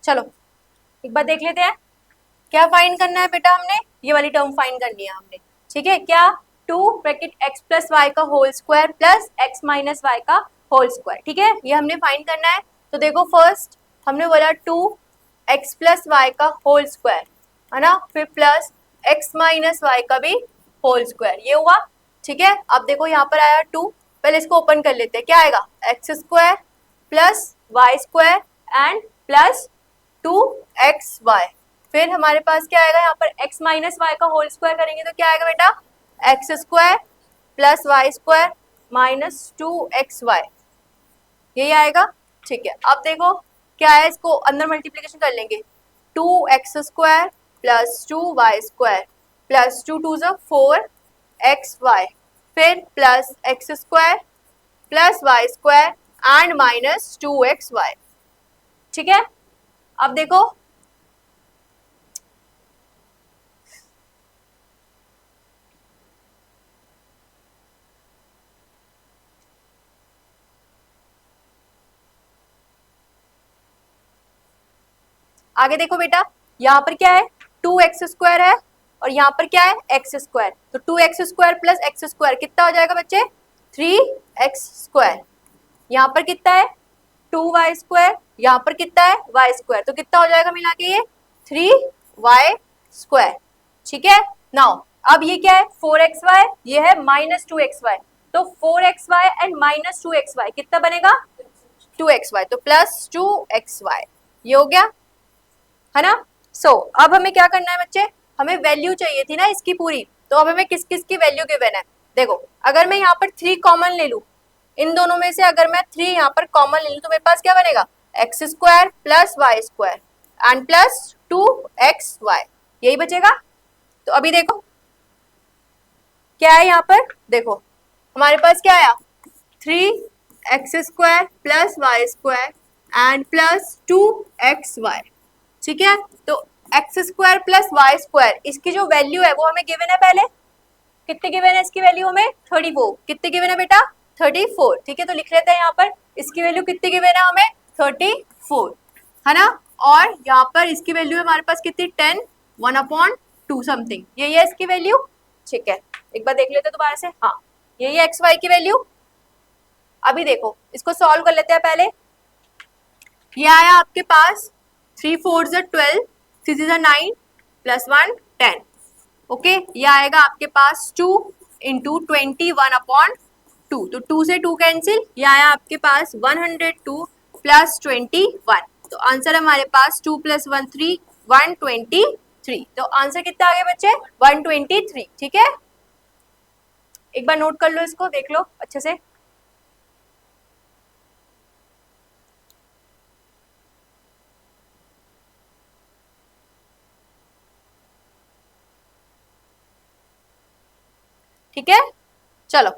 चलो एक बार देख लेते हैं क्या फाइंड करना है बेटा, हमने ये वाली टर्म फाइंड करनी है हमने, ठीक है क्या 2 ब्रैकेट x प्लस वाई का whole square plus x minus Y का होल स्क्वायर, ठीक है ये हमने फाइंड करना है। तो देखो फर्स्ट हमने बोला 2x प्लस वाई का होल स्क्वायर है ना, फिर प्लस x माइनस वाई का भी होल स्क्वायर, ये हुआ ठीक है। अब देखो यहाँ पर आया 2, पहले इसको ओपन कर लेते हैं, क्या आएगा x square plus Y square and plus 2xy, फिर हमारे पास क्या आएगा यहाँ पर x माइनस वाई का होल स्क्वायर करेंगे तो क्या आएगा बेटा x square plus Y square -2xy, यही आएगा ठीक है। अब देखो क्या है, इसको अंदर मल्टीप्लीकेशन कर लेंगे 2x² plus 2y square plus 2 2 4xy, फिर plus x² plus Y square and -2xy, ठीक है। अब देखो आगे देखो बेटा, यहाँ पर क्या है 2x² है और यहाँ पर क्या है x², तो 2x² प्लस x² कितना हो जाएगा बच्चे 3x², यहाँ पर कितना है 2y², यहाँ पर कितना है y², तो कितना हो जाएगा मिला के ये 3y², ठीक है। नाउ अब ये क्या है 4xy, ये है -2xy, तो 4xy एंड -2xy कितना बनेगा 2xy, तो +2xy, ये हो गया है ना। अब हमें क्या करना है बच्चे, हमें वैल्यू चाहिए थी ना इसकी पूरी, तो अब हमें किस किस की वैल्यू गिवन है, देखो अगर मैं यहाँ पर 3 कॉमन ले लूं, इन दोनों में से अगर मैं 3 यहाँ पर कॉमन ले लूं तो मेरे पास क्या बनेगा x² plus Y square and plus 2xy, यही बचेगा। तो अभी देखो क्या है यहाँ पर, देखो हमारे पास क्या आया 3x² plus Y square and plus 2xy, ठीक है। तो x² प्लस वाई स्क्वायर इसकी जो वैल्यू है वो हमें गिवन है, पहले कितने गिवन है इसकी वैल्यू हमें 34, कितने गिवन है बेटा 34, ठीक है। तो लिख लेते हैं यहाँ पर इसकी वैल्यू कितनी गिवन है हमें 34 है ना, और यहाँ पर इसकी वैल्यू है हमारे पास कितनी 10 1/2 समथिंग, यही है इसकी वैल्यू, ठीक है। एक बार देख लेते हैं दोबारा से, हाँ यही है xy की वैल्यू। अभी देखो इसको सॉल्व कर लेते हैं, पहले ये आया आपके पास 3 4 12, 6 9 प्लस 1 10, ओके ये आएगा आपके पास 2 इंटू 21/2, तो 2 से 2 कैंसिल, ये आया आपके पास 102 प्लस 21, तो आंसर हमारे पास 2 + 1 3 123, तो आंसर कितना आ गया बच्चे 123, ठीक है। एक बार नोट कर लो, इसको देख लो अच्छे से, ठीक है। चलो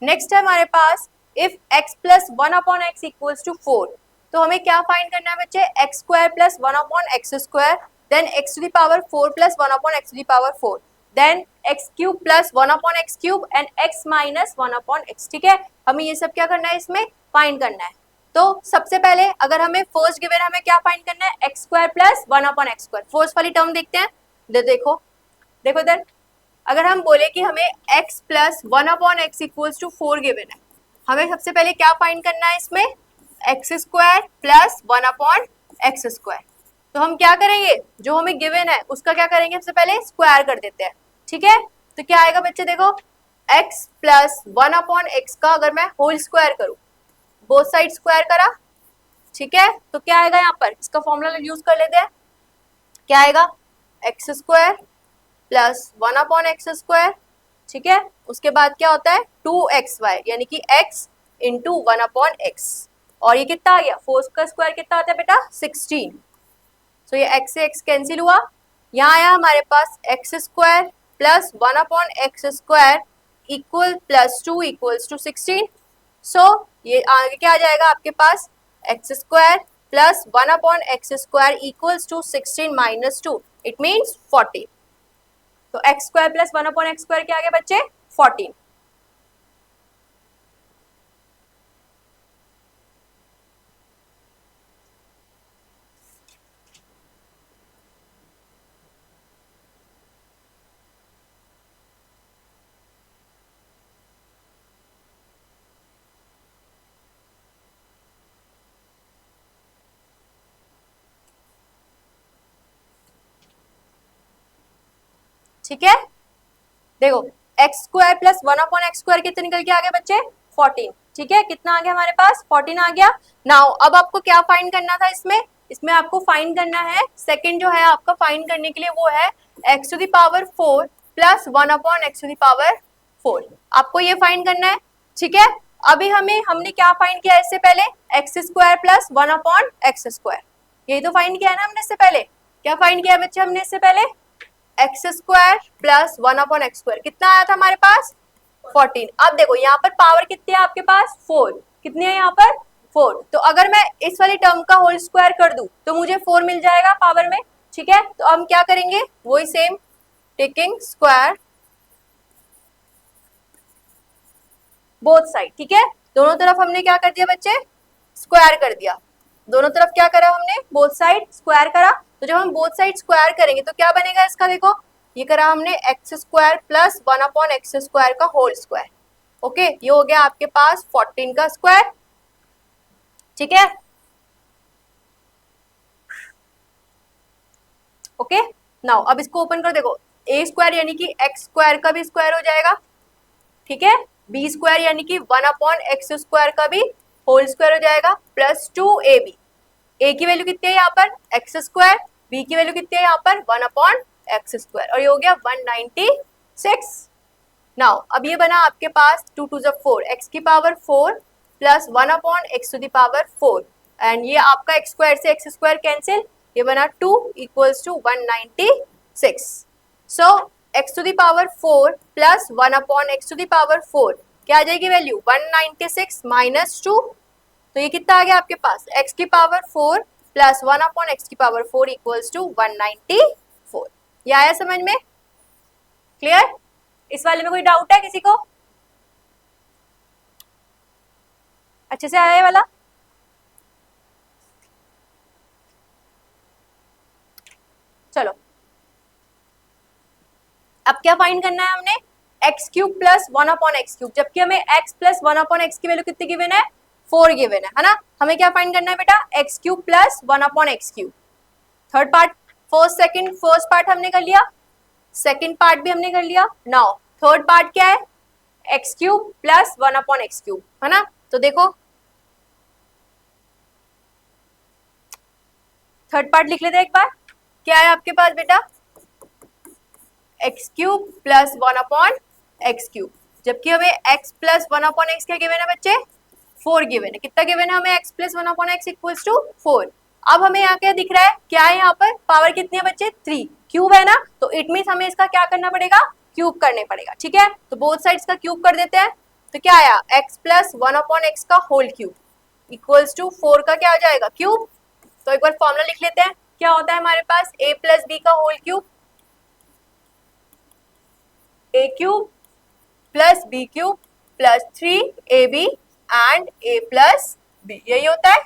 नेक्स्ट है हमारे पास if x plus 1/x equals to 4, तो हमें क्या फाइंड करना है बच्चे x² plus 1/x², then x to the power 4 plus 1/x to the power 4, then x³ plus 1/x³ and x minus 1/x, ठीक है। हमें ये सब क्या करना है इसमें फाइंड करना है। तो सबसे पहले अगर हमें फर्स्ट गिवन हमें क्या फाइंड करना है x² प्लस 1/x², फर्स्ट वाली टर्म देखते हैं, देखो देखो इधर, अगर हम बोले कि हमें x plus 1/x equals to 4 given है, हमें सबसे पहले क्या फाइंड करना है इसमें, एक्स स्क्वायर प्लस 1/x²। तो हम क्या करेंगे, जो हमें गिवन है उसका क्या करेंगे, सबसे पहले स्क्वायर कर देते हैं। ठीक है, तो क्या आएगा बच्चे, देखो x प्लस 1/x का अगर मैं होल स्क्वायर करूं, बोथ साइड स्क्वायर करा, ठीक है, तो क्या आएगा यहाँ पर, इसका फॉर्मूला यूज कर लेते हैं। क्या आएगा, एक्स स्क्वायर प्लस 1/x²। ठीक है, उसके बाद क्या होता है 2xy, यानी कि x इंटू 1/x, और ये कितना आ गया, 4 का स्क्वायर कितना आता है बेटा 16। तो ये x से x कैंसिल हुआ, यहाँ आया हमारे पास x square plus 1/x² equal plus 2 equals to 16। So ये आगे क्या आ जाएगा आपके पास, x square plus 1/x² equals to 16 minus 2, it means 14। तो एक्स स्क्वायर प्लस 1/x² क्या आ गया बच्चे, 14। ठीक है, देखो एक्स स्क्वायर प्लस 1/x² कितने निकल के आ गए बच्चे, 14। ठीक है, कितना आ गया हमारे पास, 14 आ गया। नाउ अब आपको क्या फाइंड करना था इसमें, इसमें आपको फाइंड करना है, सेकंड जो है आपका फाइंड करने के लिए वो है x⁴ प्लस 1/x⁴। आपको ये फाइंड करना है। ठीक है, अभी हमने क्या फाइंड किया इससे पहले, एक्स स्क्वायर प्लस 1/x², यही तो फाइंड किया है ना हमने इससे पहले। क्या फाइंड किया बच्चे हमने इससे पहले, एक्स स्क्वायर प्लस 1/x², कितना आया था हमारे पास 14। अब देखो यहाँ पर पावर कितनी है आपके पास, 4, कितनी है यहाँ पर 4। तो अगर मैं इस वाली टर्म का होल स्क्वायर कर दूं तो मुझे 4 मिल जाएगा पावर में। ठीक है, तो हम क्या करेंगे, वही same, taking square both side. ठीक है, दोनों तरफ हमने क्या कर दिया बच्चे, स्क्वायर कर दिया, दोनों तरफ क्या करा हमने, बोथ साइड स्क्वायर करा। तो जब हम बोथ साइड स्क्वायर करेंगे तो क्या बनेगा इसका, देखो ये करा हमने एक्स स्क्वायर प्लस 1/x² का होल स्क्वायर। ओके, ये हो गया आपके पास 14 का स्क्वायर। ठीक है, ओके, नाउ अब इसको ओपन कर देखो, ए स्क्वायर यानी कि एक्स स्क्वायर का भी स्क्वायर हो जाएगा। ठीक है, बी स्क्वायर यानी कि 1/x² का भी होल स्क्वायर हो जाएगा, प्लस 2ab। ए की वैल्यू कितनी है यहाँ पर, एक्स स्क्वायर, बी की वैल्यू कितनी है यहाँ पर 1/x², और ये हो गया 196। नाउ अब ये बना आपके पास 2 2 4, एक्स की पावर 4 प्लस 1/x⁴, एंड ये आपका एक्स स्क्वायर से एक्स स्क्वायर कैंसिल, ये बना 2 equals to 196। So x⁴ plus 1/x⁴, क्या आ जाएगी वैल्यू 196 माइनस 2, तो ये कितना आ गया आपके पास, x की power 4 plus 1/x⁴ equals to 194। ये आया समझ में, क्लियर। इस वाले में कोई डाउट है किसी को, अच्छे से आया ये वाला। चलो अब क्या फाइंड करना है हमने, x³ प्लस 1/x³, जबकि हमें x प्लस 1/x की वैल्यू कितनी गिवन है, 4 गिवन है ना। हमें क्या फाइंड करना है बेटा, x³ plus 1/x³। Third part, first part हमने कर लिया, सेकंड पार्ट भी हमने कर लिया। नाउ थर्ड पार्ट क्या है, x³ प्लस 1/x³ है ना। तो देखो थर्ड पार्ट लिख लेते हैं एक बार, क्या है आपके पास बेटा, x³ प्लस 1/x³, जबकि हमें x प्लस 1/x क्या गिवन है बच्चे, 4 गिवन है। कितना गिवन है हमें, x plus 1/x equals to 4। अब हमें यहाँ क्या दिख रहा है, क्या है यहाँ पर, पावर कितनी है बच्चे 3, क्यूब है ना, तो इट मीन्स हमें इसका क्या करना पड़ेगा, क्यूब करने पड़ेगा। ठीक है, तो बोथ साइड्स का क्यूब कर देते हैं, तो क्या आया, x प्लस 1/x का होल क्यूब इक्वल्स टू 4 का क्या हो जाएगा, क्यूब। तो एक बार फॉर्मूला लिख लेते हैं, क्या होता है हमारे पास, a प्लस बी का whole cube, a³ plus b³ plus 3ab and a plus b, यही होता है।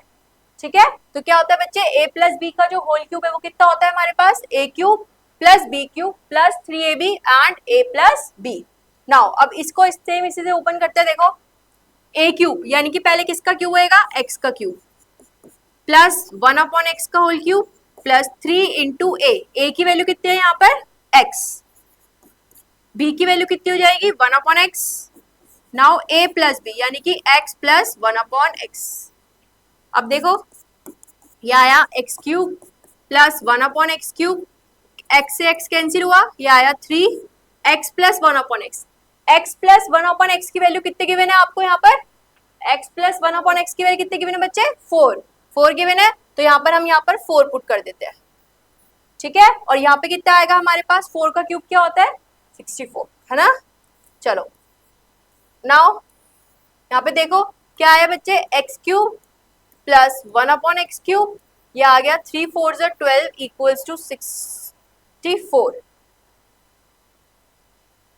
ठीक है, तो क्या होता है बच्चे, a प्लस बी का जो होल क्यूब है वो कितना होता है हमारे पास, a³ plus b cube plus 3ab and a plus b. Now अब इसको सेम इसी से ओपन करते हैं। देखो a क्यूब यानी कि पहले किसका क्यूब होएगा, x का क्यूब, प्लस 1 अपॉन एक्स का होल क्यूब प्लस 3 इंटू ए की वैल्यू कितनी है यहाँ पर x, b की वैल्यू कितनी हो जाएगी 1 upon x. Now a plus b यानी कि x प्लस 1 अपॉन एक्स। अब देखो ये आया x cube plus 1 upon x cube, x से एक्स कैंसिल हुआ, ये आया 3x plus 1 upon x. x plus 1 upon x की वैल्यू कितने गिवन है आपको यहाँ पर, x प्लस 1 अपॉन एक्स की वैल्यू कितने गिवन है बच्चे, 4 गिवन है। तो यहाँ पर हम यहाँ पर 4 पुट कर देते हैं, ठीक है। और यहाँ पे कितना आएगा हमारे पास, 4 का क्यूब क्या होता है 64, है ना। चलो नाउ यहाँ पे देखो क्या आया बच्चे, x cube plus 1 upon x cube, ये आ गया 3 4 12 इक्वल्स टू 64,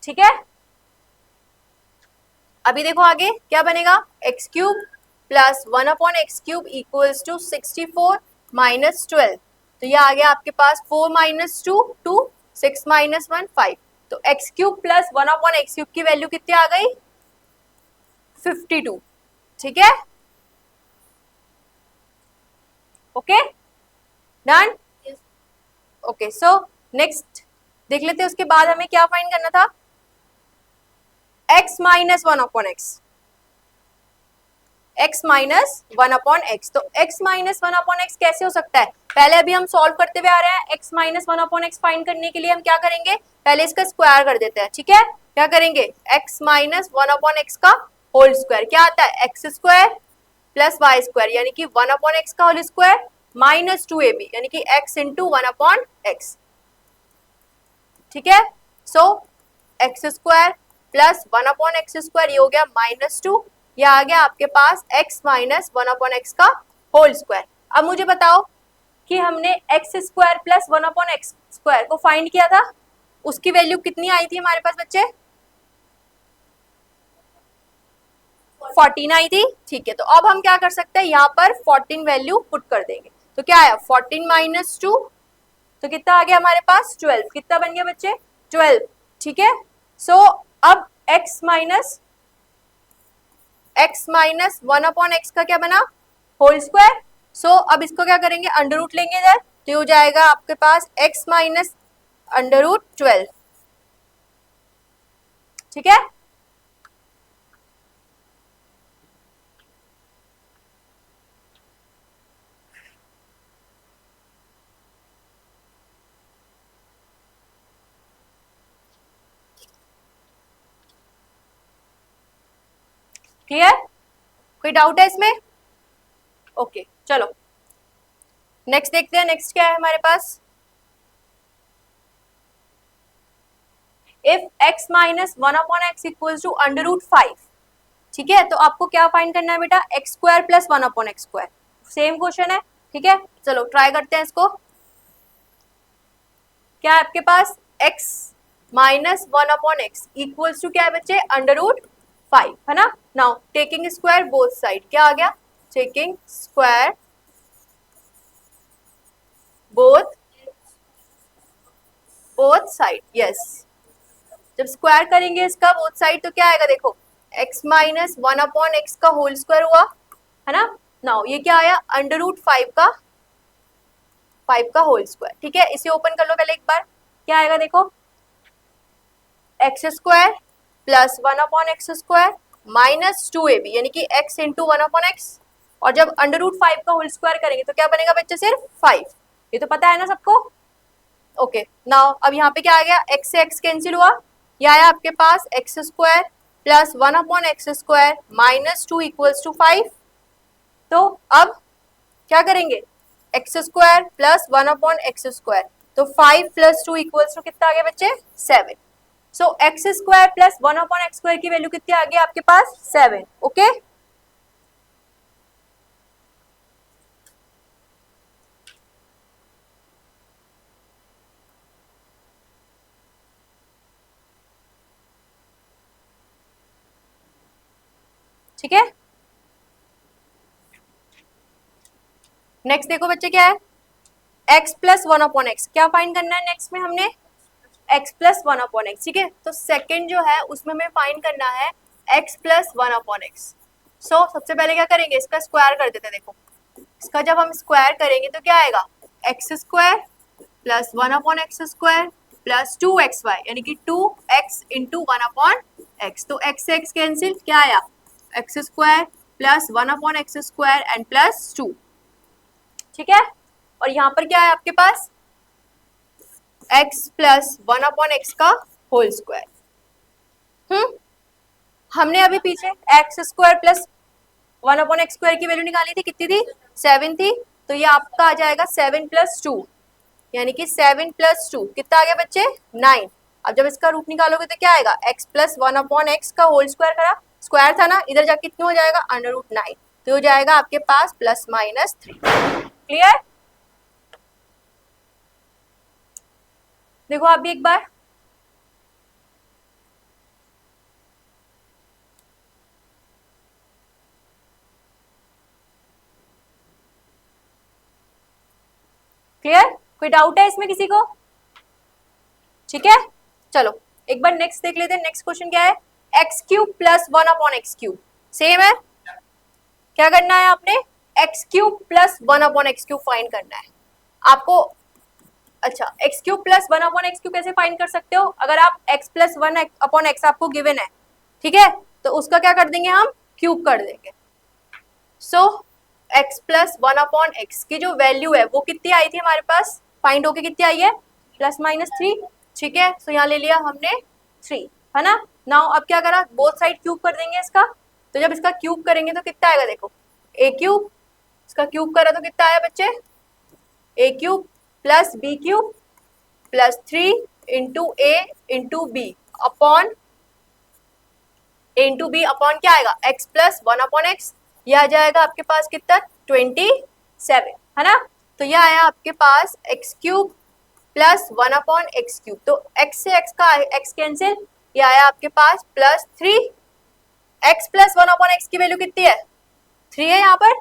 ठीक है। अभी देखो आगे क्या बनेगा, x cube plus 1 upon x cube equals to 64 minus 12, तो ये आ गया आपके पास 4 माइनस 2 2, 6 माइनस 1 5, तो x cube plus 1 upon x cube की वैल्यू कितनी आ गई 52, ठीक है। Okay done. Okay so next देख लेते हैं, उसके बाद हमें क्या फाइंड करना था, x minus 1 upon x, x minus 1 upon x. तो x माइनस 1 अपॉन एक्स कैसे हो सकता है, पहले अभी हम सॉल्व करते हुए आ रहे हैं। x minus 1 upon x find करने के लिए हम क्या करेंगे, पहले इसका स्क्वायर कर देते हैं, ठीक है। क्या करेंगे, x माइनस 1 अपॉन एक्स का होल स्क्वायर क्या आता है, x square plus Y square यानी कि 1 अपॉन एक्स का होल स्क्वायर माइनस 2ab यानी कि x इंटू 1 अपॉन एक्स, ठीक है। So x square plus 1 upon x square, ये हो गया माइनस 2, ये आ गया आपके पास x माइनस 1 अपॉन एक्स का होल स्क्वायर। अब मुझे बताओ कि हमने x square plus 1 upon x square को फाइंड किया था, उसकी वैल्यू कितनी आई थी हमारे पास बच्चे, 14 आई थी, ठीक है। तो अब हम क्या कर सकते हैं, यहाँ पर 14 वैल्यू पुट कर देंगे, तो क्या आया 14 माइनस 2, तो कितना आ गया हमारे पास 12, कितना बन गया बच्चे 12, ठीक है। सो अब x माइनस 1 अपॉन एक्स का क्या बना होल स्क्वायर। सो अब इसको क्या करेंगे, अंडर रूट लेंगे इधर, तो ये हो जाएगा आपके पास x माइनस अंडर रूट 12, ठीक है। क्लियर, कोई डाउट है इसमें, ओके चलो नेक्स्ट देखते हैं। नेक्स्ट क्या है हमारे पास, if x minus 1 upon x equals to under root 5, ठीक है। तो आपको क्या फाइंड करना है बेटा, x square plus 1 upon x square, same question है, ठीक है। चलो ट्राई करते हैं इसको, क्या है आपके पास x minus 1 upon x equals to क्या है बच्चे अंडर रूट 5, है ना। Now taking square both side, क्या आ गया, taking square both side, yes. जब स्क्वायर करेंगे इसका बोथ साइड तो क्या आएगा, देखो x माइनस 1 अपॉन एक्स का होल स्क्वायर हुआ, है ना। नाउ ये क्या आया अंडर रूट 5 का होल स्क्वायर, ठीक है। इसे ओपन कर लो पहले एक बार, क्या आएगा देखो X square plus 1 upon x square minus 2ab यानी कि x इंटू 1 अपॉन एक्स, और जब अंडर रूट 5 का होल स्क्वायर करेंगे तो क्या बनेगा बच्चे सिर्फ 5, ये तो पता है ना सबको। ओके नाउ अब यहाँ पे क्या आ गया, x से x कैंसिल हुआ, ये आया आपके पास x square plus 1 upon x square minus 2 equals to 5। तो अब क्या करेंगे, x square plus 1 upon x square, तो 5 प्लस 2 इक्वल्स टू कितना आ गया बच्चे 7। So x square plus 1 upon x square की वैल्यू कितनी आ गई आपके पास 7, ओके। ठीक है, नेक्स्ट देखो बच्चे क्या है, x plus one upon x, क्या फाइंड करना है नेक्स्ट में हमने, x plus one upon x, ठीक है। तो सेकंड जो है उसमें हमें फाइंड करना है x plus one upon x. So सबसे पहले क्या करेंगे, इसका स्क्वायर कर देते हैं। देखो इसका जब हम स्क्वायर करेंगे तो क्या आएगा, x square plus one upon x square plus two x y, यानी कि two x into one upon x. तो एक्स से एक्स कैंसिल, क्या आया, x square plus one upon x square and plus two, ठीक है। और यहाँ पर क्या है आपके पास, x plus one upon x का होल स्क्वायर। हमने अभी पीछे x square plus one upon x square की वैल्यू निकाली थी, कितनी थी, 7 थी। तो ये आपका आ जाएगा 7 प्लस 2, यानी कि 7 प्लस 2 कितना आ गया बच्चे, 9। अब जब इसका रूट निकालोगे तो क्या आएगा, x plus one upon x का होल स्क्वायर करा, स्क्वायर था ना, इधर जाके कितना हो जाएगा, अंडर रूट 9। तो हो जाएगा आपके पास प्लस माइनस 3। क्लियर, देखो आप भी एक बार, क्लियर, कोई डाउट है इसमें किसी को, ठीक है। चलो एक बार नेक्स्ट देख लेते हैं, नेक्स्ट क्वेश्चन क्या है, x cube plus one upon x cube, same है, क्या करना है आपने, x cube plus one upon x cube find करना है आपको। अच्छा, x cube plus one upon x cube कैसे फाइंड कर सकते हो, अगर आप x plus one upon x आपको गिवन है, ठीक है, तो उसका क्या कर देंगे हम, क्यूब कर देंगे। So x plus one upon x की जो वैल्यू है वो कितनी आई थी हमारे पास, फाइंड होके कितनी आई है, प्लस माइनस 3, ठीक है। सो यहाँ ले लिया हमने 3, है ना। नाउ अब क्या करा, बोथ साइड क्यूब कर देंगे इसका। तो जब इसका क्यूब करेंगे तो कितना आएगा, देखो ए क्यूब, इसका क्यूब करा तो कितना आया बच्चे, a cube plus b cube plus 3 into a into b upon a into b upon क्या आएगा, x plus one upon x. यह आ जाएगा आपके पास कितना, 27, है ना। तो यह आया आपके पास x cube plus one upon x cube. तो एक्स से एक्स का एक्स कैंसिल, ये आया आपके पास plus 3। X plus one upon x की वैल्यू कितनी है, 3 है यहाँ पर,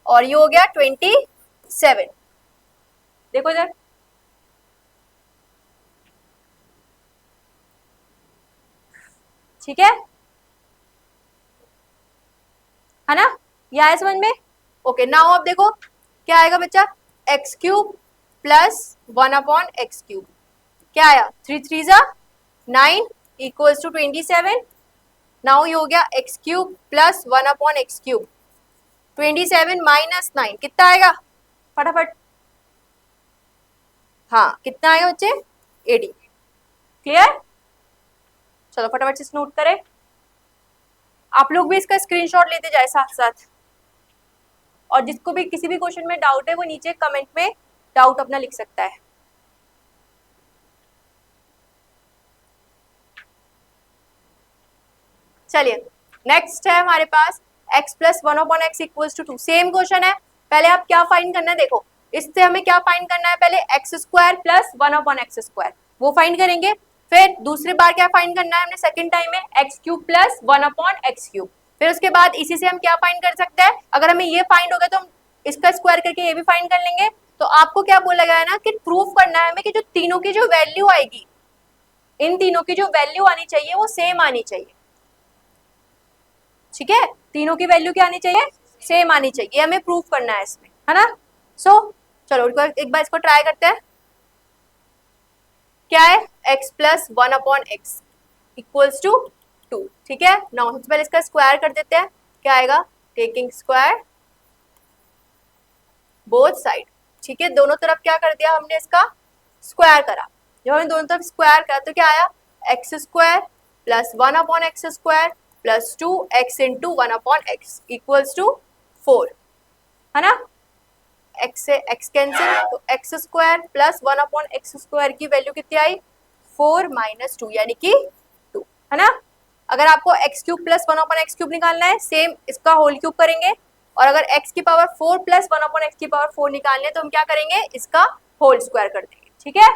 और ये हो गया 27। देखो इधर, ठीक है ना, ये आया समझ में। ओके नाउ अब देखो क्या आएगा बच्चा, x cube plus one upon x cube, क्या आया, 3 3 जा 9 इक्वल्स टू 27। नाउ ये हो गया x cube plus one upon x cube, 27 minus 9 कितना आएगा, फटाफट, हाँ कितना आएगा बच्चे, 80। क्लियर, चलो फटाफट से नोट करें, आप लोग भी इसका स्क्रीनशॉट लेते जाए साथ साथ, और जिसको भी किसी भी क्वेश्चन में डाउट है वो नीचे कमेंट में डाउट अपना लिख सकता है। चलिए नेक्स्ट है हमारे पास x plus one upon x equals to 2, same question है। पहले आप क्या फाइंड करना है, देखो इससे हमें क्या फाइंड करना है, पहले x square plus one upon x square वो फाइंड करेंगे। फिर दूसरी बार क्या फाइंड करना है हमने, सेकंड टाइम में x cube plus one upon x cube. फिर उसके बाद इसी से हम क्या फाइंड कर सकते हैं, अगर हमें ये फाइंड हो गया तो हम इसका स्क्वायर करके ये भी फाइंड कर लेंगे। तो आपको क्या बोला गया है ना, कि प्रूफ करना है हमें कि जो तीनों की जो वैल्यू आएगी, इन तीनों की जो वैल्यू आनी चाहिए वो सेम आनी चाहिए, ठीक है, तीनों की वैल्यू क्या आनी चाहिए, सेम आनी चाहिए, हमें प्रूफ करना है इसमें, है ना। सो चलो एक बार इसको ट्राई करते हैं, क्या है, x plus one upon x equals to 2, ठीक है। नाउ सबसे पहले इसका स्क्वायर कर देते हैं, क्या आएगा, टेकिंग स्क्वायर बोथ साइड, ठीक है, दोनों तरफ क्या कर दिया हमने, इसका स्क्वायर करा। जब हमने दोनों तरफ स्क्वायर करा तो क्या आया, x square plus one upon x square plus 2x into one upon x equals to 4, है ना। x से x कैंसिल, तो x square plus one upon x square की वैल्यू कितनी आई, 4 माइनस 2 यानी कि 2, है ना। अगर आपको x cube plus one upon x cube निकालना है, सेम इसका होल क्यूब करेंगे, और अगर x की power 4 plus one upon x की पावर 4 निकालने तो हम क्या करेंगे, इसका होल स्क्वायर कर देंगे, ठीक है।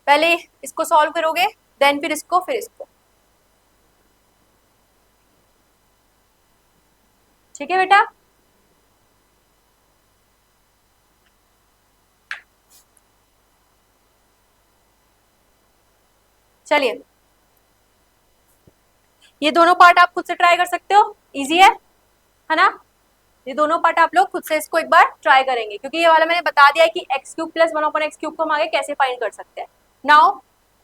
पहले इसको सॉल्व करोगे, देन फिर इसको, फिर इसको। ठीक है बेटा? चलिए, ये दोनों पार्ट आप खुद से ट्राई कर सकते हो, इजी है ना? ये दोनों पार्ट आप लोग खुद से इसको एक बार ट्राई करेंगे, क्योंकि ये वाला मैंने बता दिया है कि एक्स क्यूब प्लस 1/x³ को हम आगे कैसे फाइंड कर सकते हैं। नाउ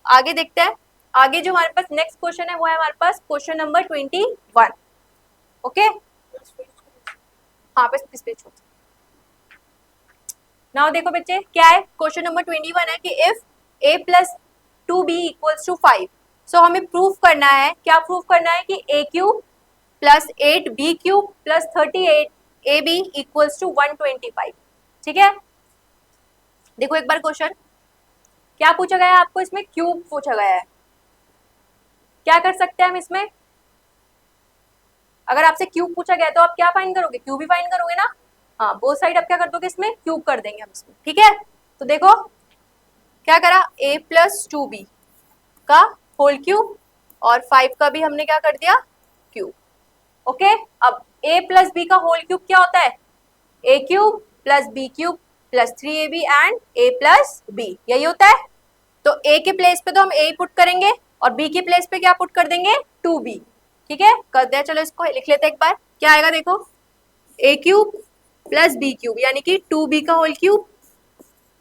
आगे देखते हैं। आगे जो हमारे पास नेक्स्ट क्वेश्चन है वो है हमारे पास क्वेश्चन नंबर 21। ओके, हाँ पे इस पे छोड़। नाउ देखो बच्चे, क्या है क्वेश्चन नंबर 21 है कि if a plus 2b equals to 5। So हमें प्रूफ करना है, क्या प्रूफ करना है कि a³ plus 8b³ plus 38ab equals to 125। ठीक है, देखो एक बार क्वेश्चन क्या पूछा गया है आपको, इसमें क्यूब पूछा गया है। क्या कर सकते हैं हम इसमें, अगर आपसे क्यूब पूछा गया तो आप क्या फाइंड करोगे, क्यूब ही फाइंड करोगे ना। हाँ, बोथ साइड आप क्या कर दोगे, इसमें क्यूब कर देंगे हम इसमें। ठीक है, तो देखो क्या करा, a प्लस 2b का होल क्यूब और 5 का भी हमने क्या कर दिया, क्यूब। ओके, अब a प्लस b का होल क्यूब क्या होता है, a³ plus b³ plus 3ab and a plus b, यही होता है। तो a के प्लेस पे तो हम a पुट करेंगे और b के प्लेस पे क्या पुट कर देंगे, 2b। ठीक है, कर दिया। चलो इसको लिख लेते हैं एक बार, क्या आएगा देखो, a³ प्लस b³ यानी कि 2b का whole cube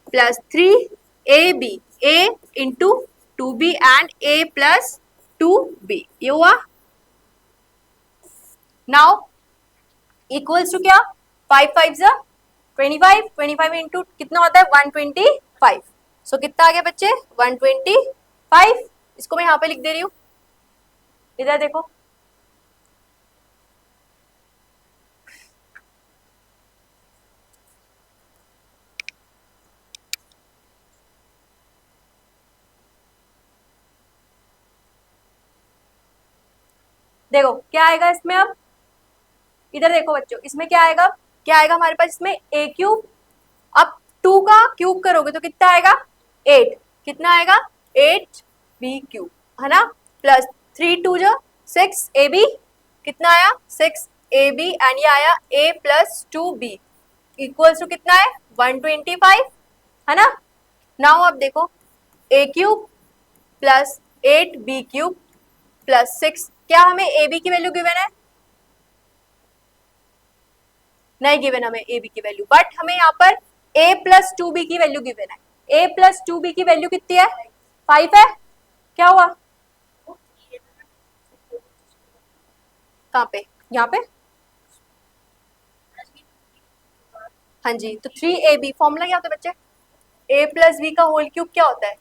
plus 3ab, a into 2b and a plus 2b, ये हुआ। नाउ इक्वल्स टू क्या, 5 5 जा 25, 25 इंटू कितना होता है 125। सो कितना आ गया बच्चे, 125। इसको मैं यहाँ पे लिख दे रही हूँ, इधर देखो। देखो क्या आएगा इसमें, अब इधर देखो बच्चों, इसमें क्या आएगा, क्या आएगा हमारे पास इसमें a³। अब 2 का क्यूब करोगे तो कितना आएगा, 8। कितना आएगा, 8b³ है ना, प्लस 3 2 जो 6ab, कितना आया 6ab एंड ये आया a plus 2b equals to कितना है 125 है ना। नाउ अब देखो a³ प्लस 8b³ प्लस 6, क्या हमें ab की वैल्यू गिवन है, नहीं गिवन हमें ab की वैल्यू, बट हमें यहाँ पर a प्लस 2b की वैल्यू गिवन है। a प्लस 2b की वैल्यू कितनी है, 5 है। क्या हुआ, कहाँ पे, यहाँ पे, हाँ जी। तो 3ab फॉर्मूला क्या होता है बच्चे, a प्लस b का होल क्यूब क्या होता है,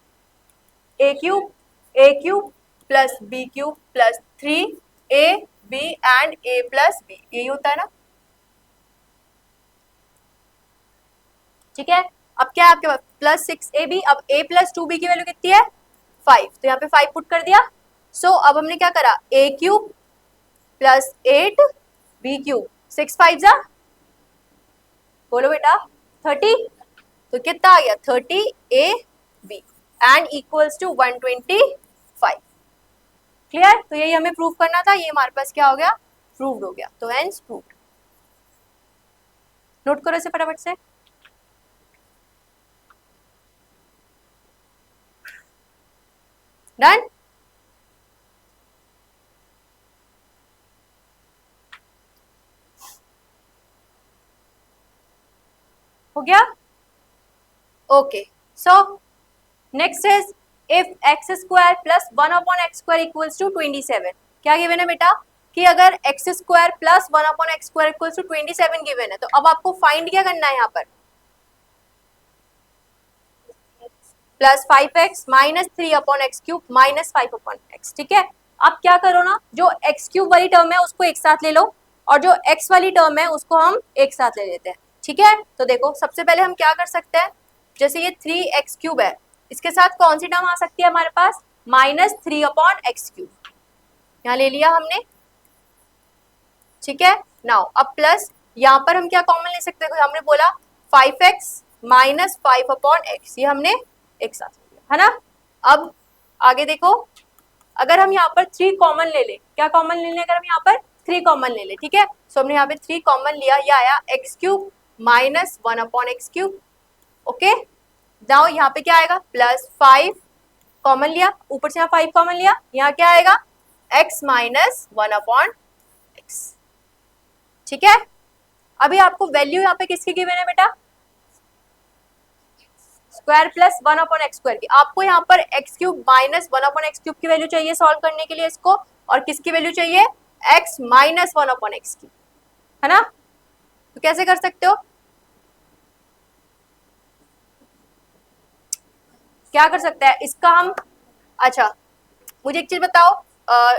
a³ plus b³ plus 3ab and a plus b, यही होता है ना। ठीक है, अब क्या है आपके पास प्लस 6ab, अब a प्लस 2b की वैल्यू कितनी है 5, तो यहाँ पे 5 पुट कर दिया। सो अब हमने क्या करा, a³ प्लस 8b³, 6 5 जा, बोलो बेटा 30, तो कितना आ गया 30ab and equals to 125। Clear, तो यही हमें प्रूव करना था, ये हमारे पास क्या हो गया, प्रूव्ड हो गया। तो हेंस प्रूव्ड, नोट करो इसे फटाफट से। डन, हो गया। Okay, so next is if x square plus 1/x² equals to 27। क्या गिवन है बेटा, कि अगर x square plus 1/x² equals to 27 गिवन है, तो अब आपको फाइंड क्या करना है यहाँ पर, plus 5x minus 3/x³ minus 5/x। ठीक है, अब क्या करो ना, जो x³ वाली टर्म है उसको एक साथ ले लो और जो x वाली टर्म है उसको हम एक साथ ले लेते हैं। ठीक है, तो देखो सबसे पहले हम क्या कर सकते हैं, जैसे ये 3x³ है, इसके साथ कौन सी टर्म आ सकती है हमारे पास, माइनस 3/x³, यहाँ ले लिया हमने। ठीक है, नाउ अब प्लस यहाँ पर हम क्या कॉमन ले सकते हैं, हमने बोला 5x माइनस 5/x, ये हमने एक साथ लिया है ना। अब आगे देखो, अगर हम यहाँ पर 3 कॉमन ले लें, क्या कॉमन ले लें, अगर हम यहाँ पर 3 कॉमन ले लें, ठीक है, सो हमने यहाँ पे 3 कॉमन लिया, ये आया x cube minus 1/x³। Okay, now यहाँ पे क्या आएगा, प्लस 5 कॉमन लिया, ऊपर से यहाँ 5 कॉमन लिया, यहाँ क्या आएगा, x माइनस 1/x। ठीक है, अभी आपको वैल्यू यहाँ पे किसकी गिवन है बेटा, स्क्वायर प्लस 1/x² की। आपको यहाँ पर x³ माइनस 1/x³ की वैल्यू चाहिए सॉल्व करने के लिए इसको, और किसकी वैल्यू चाहिए, x माइनस 1/x की, है ना। तो कैसे कर सकते हो, क्या कर सकते हैं इसका हम, अच्छा मुझे एक चीज बताओ,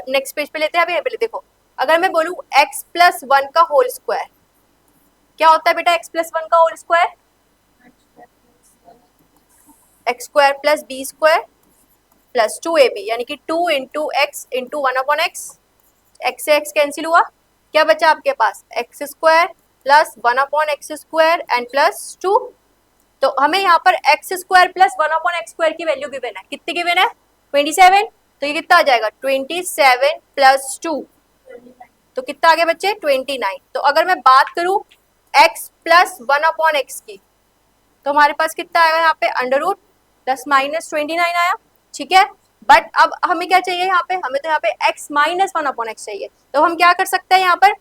नेक्स्ट पेज पे लेते हैं, अभी पहले देखो, अगर मैं बोलूं x प्लस 1 का होल स्क्वायर, क्या होता है बेटा x प्लस 1 का whole square, x square plus B square plus 2ab, यानी कि 2 into x into 1/x, x से x कैंसिल हुआ, क्या बचा आपके पास, x square plus 1/x² and plus 2। तो हमें यहाँ पर एक्स स्क्वायर प्लस 1/x² की वैल्यू गिवन है, कितनी गिवन है, 27। तो ये कितना आ जाएगा, 27 प्लस 2, तो कितना आ गया बच्चे, 29। तो अगर मैं बात करूं x प्लस 1/x की, तो हमारे पास कितना आएगा यहाँ पे, अंडर रूट प्लस माइनस 29 आया, ठीक है। बट अब हमें क्या चाहिए यहाँ पे, हमें तो यहाँ पे x माइनस 1/x चाहिए, तो हम क्या कर सकते हैं यहाँ पर,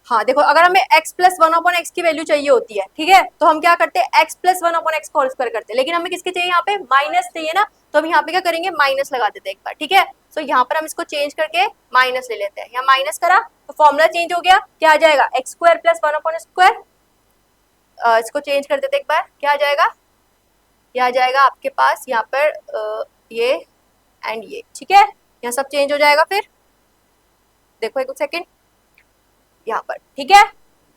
हाँ देखो, अगर हमें x प्लस 1/x की वैल्यू चाहिए होती है, ठीक है, तो हम क्या करते हैं, x plus 1/x whole square करते हैं, लेकिन हमें किसके चाहिए यहाँ पे, माइनस चाहिए ना, तो हम यहाँ पे क्या करेंगे, माइनस लगा देते हैं एक बार, ठीक है। सो यहाँ पर हम इसको चेंज करके माइनस ले लेते हैं, यहाँ माइनस करा तो फॉर्मूला चेंज हो गया, क्या आ जाएगा, एक्स स्क्वायर प्लस 1/x², इसको चेंज कर देते एक बार, क्या आ जाएगा, ये आ जाएगा आपके पास यहाँ पर ये एंड ये, ठीक है, यहाँ सब चेंज हो जाएगा। फिर देखो एक सेकेंड यहाँ पर, ठीक है,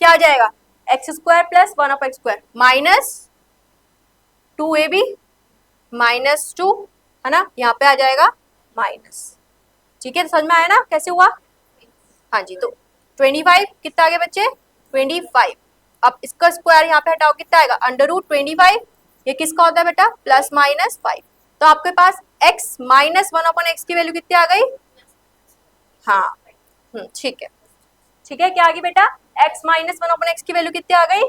क्या आ जाएगा, x square plus 1/x² minus 2ab minus 2, है ना, यहाँ पे आ जाएगा माइनस, ठीक है, समझ में आया ना कैसे हुआ, हाँ जी। तो 25 कितना आ गया बच्चे, 25। अब इसका स्क्वायर यहाँ पे हटाओ, कितना आएगा, अंडर रूट 25, ये किसका होता है बेटा, प्लस माइनस 5। तो आपके पास x माइनस 1/x की वैल्यू कितनी आ गई, हाँ ठीक है, ठीक है, क्या आ गई बेटा, x माइनस 1/x की वैल्यू कितनी आ गई,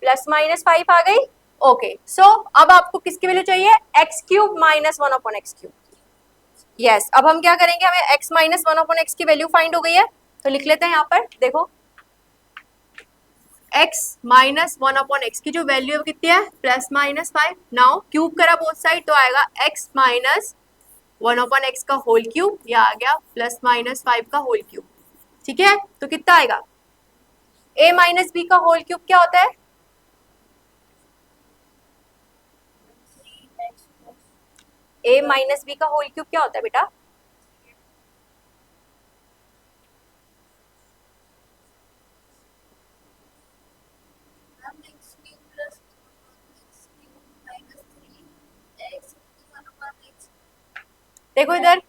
प्लस माइनस 5 आ गई। ओके, सो अब आपको किसकी वैल्यू चाहिए, x³ माइनस 1/x³। यस, अब हम क्या करेंगे, हमें x माइनस 1/x की वैल्यू फाइंड हो गई है, तो लिख लेते हैं यहाँ पर, देखो x माइनस 1/x की जो वैल्यू है वो कितनी है, प्लस माइनस 5। नाउ क्यूब करा बोथ साइड, तो आएगा x माइनस 1/x का होल क्यूब, या आ गया प्लस माइनस 5 का होल क्यूब, ठीक है। तो कितना आएगा, a माइनस बी का होल क्यूब क्या होता है, a माइनस बी का होल क्यूब क्या होता है बेटा, देखो इधर,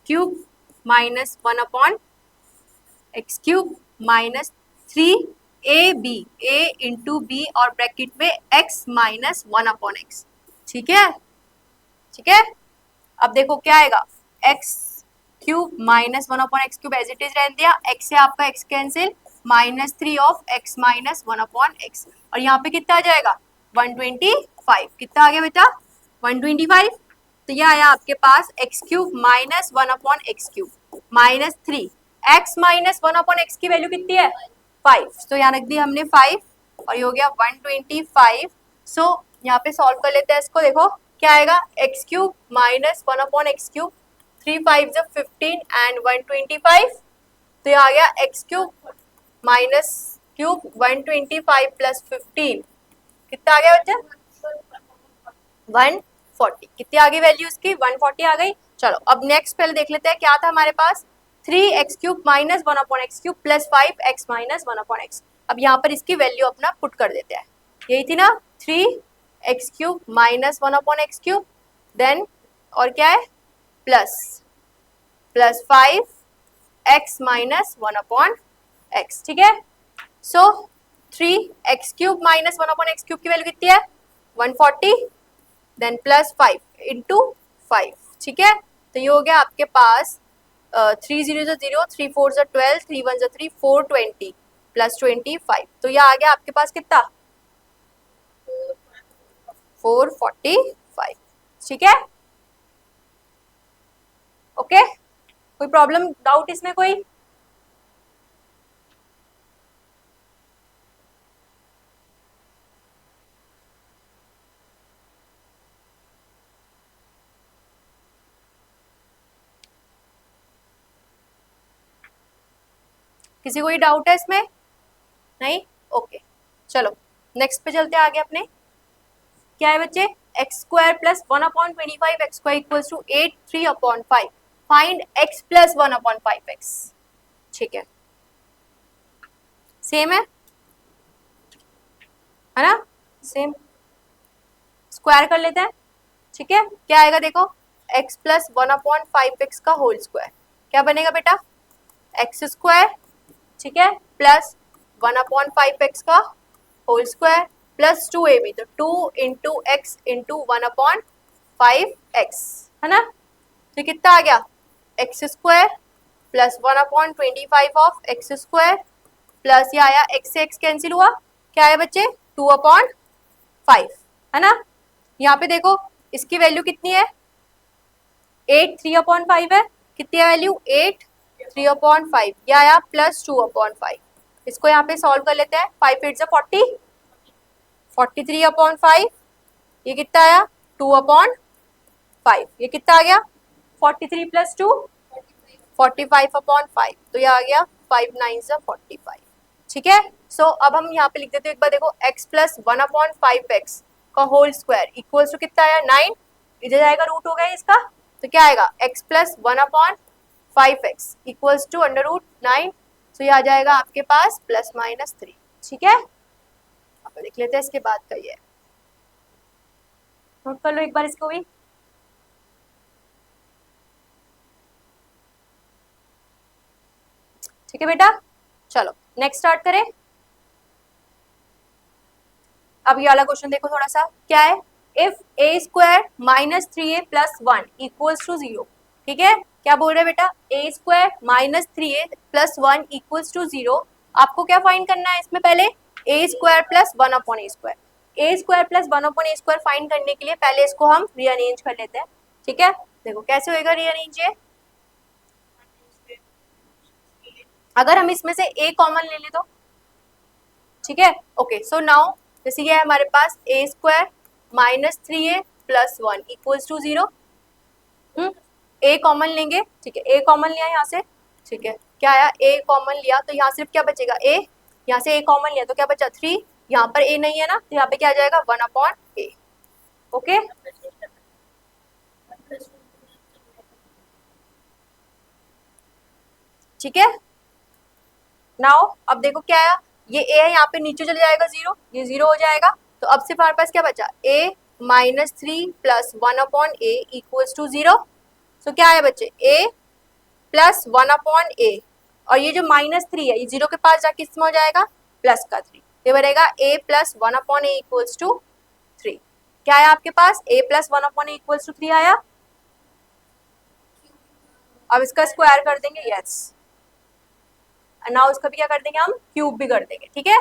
cube minus 1/x³ minus 3ab, a into b और ब्रैकेट में x माइनस 1/x, ठीक है, ठीक है। अब देखो क्या आएगा, x³ minus 1/x³ as it is रहने दिया, x से आपका x cancel, minus 3 of x minus 1/x, और यहाँ पे कितना आ जाएगा, 125, कितना आ गया बेटा, 125। तो ये आया आपके पास x³ minus 1/x³ minus 3, x minus 1/x की वैल्यू कितनी है, 5, तो यहाँ रख दिया हमने 5, और ये हो गया 125। सो यहाँ पे सॉल्व कर लेते हैं इसको, देखो क्या आएगा, x³ माइनस 1/x³, 3 5 15 एंड 125, तो ये आ गया x³ माइनस क्यूब 125 प्लस 15, कितना आ गया बच्चा, 140, कितनी आ गई वैल्यू उसकी, 140 आ गई। चलो अब नेक्स्ट पहले देख लेते हैं, क्या था हमारे पास, 3x³ minus 1/x³ plus 5x minus 1/x। अब यहाँ पर इसकी वैल्यू अपना पुट कर देते हैं, यही थी ना, 3x³ माइनस 1/x³, देन और क्या है, plus 5x minus 1/x, x, ठीक है। सो 3x cube minus 1/x cube की वैल्यू कितनी है 140, देन प्लस 5 इंटू 5, ठीक है। तो ये हो गया आपके पास 3 0 0, 3 4 12, 3 1 3, 420 प्लस 25। तो ये आ गया आपके पास कितना 445, ठीक है। ओके, कोई प्रॉब्लम डाउट इसमें कोई? किसी को डाउट है इसमें? नहीं, ओके चलो नेक्स्ट पे चलते हैं आगे अपने। क्या है बच्चे, x square plus 1/25 x square equals to 8 3/5, find x plus 1/5 x, ठीक है। सेम है ना, सेम, स्क्वायर कर लेते हैं, ठीक है। क्या आएगा देखो, x प्लस 1/5 का होल स्क्वायर, क्या बनेगा बेटा एक्स स्क्वायर, ठीक है, प्लस 1/5 का होल स्क्वायर प्लस 2ab, तो 2 इंटू एक्स इंटू 1/5 है ना। तो कितना आ गया x square plus 1/25 of x square plus ये आया एक्स से एक्स कैंसिल हुआ, क्या है बच्चे 2/5 है ना। यहाँ पे देखो इसकी वैल्यू कितनी है 8 3/5 है, कितनी है वैल्यू 8 3/5, ये आया प्लस 2/5। इसको यहाँ पे सॉल्व कर लेते हैं, 5 8 40, 43/5, ये कितना आया 2/5, ये कितना आ गया 43 प्लस 2 45/5, तो ये आ गया 5 9 45, ठीक है। सो अब हम यहाँ पे लिख देते हैं एक बार देखो, x प्लस 1/5x का होल स्क्वायर इक्वल्स टू कितना आया 9, इधर जाएगा रूट हो गया इसका, तो क्या आएगा x plus 1/5x equals to under root 9, तो ये आ जाएगा आपके पास प्लस माइनस 3, ठीक है। अब लिख लेते हैं इसके बाद का, ये नोट कर लो एक बार इसको भी, ठीक है बेटा। चलो नेक्स्ट स्टार्ट करें। अब ये वाला क्वेश्चन देखो थोड़ा सा, क्या है, if a square minus 3a plus 1 equals to 0, ठीक है। क्या बोल रहे हैं बेटा, ए square minus 3a plus 1 equals to 0, आपको क्या फाइंड करना है इसमें, पहले a square plus 1/a square, a square plus 1/a square find करने के लिए पहले इसको हम रीअरेंज कर लेते हैं, ठीक है। देखो कैसे होएगा रीअरेंज, ये अगर हम इसमें से ए कॉमन ले ले तो, ठीक है। ओके सो नाउ जैसे ये है हमारे पास ए square minus 3a plus 1 equals to 0, a common लेंगे, ठीक है, ए कॉमन लिया यहाँ से, ठीक है। क्या आया ए कॉमन लिया, तो यहाँ सिर्फ क्या बचेगा ए, यहाँ से ए कॉमन लिया तो क्या बचा 3, यहाँ पर ए नहीं है ना, तो यहाँ पे क्या आ जाएगा 1/a, ओके। ठीक है, नाउ अब देखो क्या है, ये ए है यहाँ पे नीचे चले जाएगा 0, ये 0 हो जाएगा, तो अब सिर्फ हमारे पास क्या बचा a minus 3 plus 1/a equals to 0, so क्या है बच्चे a प्लस 1/a, और ये जो -3 है ये 0 के पास जाके इसमें हो जाएगा प्लस का 3, ये बनेगा a plus 1/a equals to 3, क्या है आपके पास a plus 1/a equals to 3 आया। अब इसका स्क्वायर कर देंगे, यस, नाउ इसका भी क्या कर देंगे हम क्यूब भी कर देंगे, ठीक है।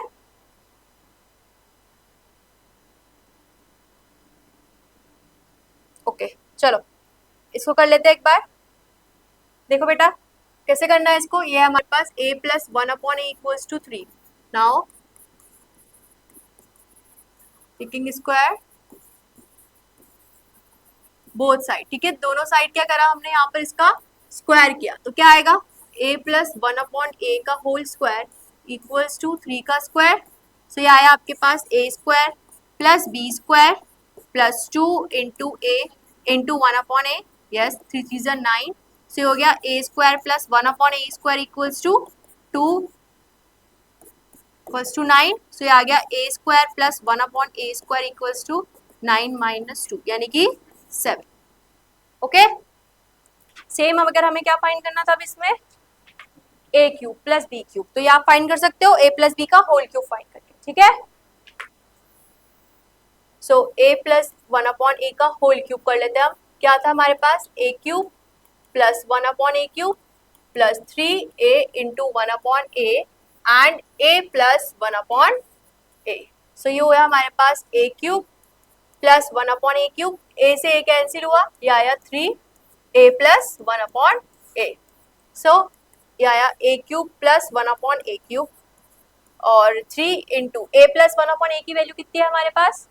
ओके चलो इसको कर लेते हैं एक बार, देखो बेटा कैसे करना है इसको, ये है हमारे पास a plus 1/a equals to 3, now taking square both side, ठीक है, दोनों साइड क्या करा हमने यहाँ पर इसका स्क्वायर किया, तो क्या आएगा a प्लस 1/a का होल स्क्वायर इक्वल्स टू 3 का स्क्वायर, सो ये आया आपके पास a square plus b square plus 2 into a into 1/a, yes 3 3 9, so हो गया a square plus 1/a square equals to 2 equals to 9, so ये आ गया a square plus 1/a square equals to 9 minus 2 यानी कि 7, ओके। सेम अगर हमें क्या फाइंड करना था अब इसमें ए क्यूब प्लस बी क्यूब, तो ये आप फाइंड कर सकते हो ए प्लस बी का होल क्यूब फाइंड करके, ठीक है। सो ए प्लस 1/a का होल क्यूब कर लेते हैं हम। क्या था हमारे पास, a cube plus 1/a cube plus 3a into 1/a and a plus 1/a। So ये हुआ हमारे पास a cube plus 1/a cube, a से a कैंसिल हुआ, ये आया 3a प्लस 1/a। सो ये आया a cube plus 1/a cube और 3 इंटू a प्लस 1/a की वैल्यू कितनी है हमारे पास,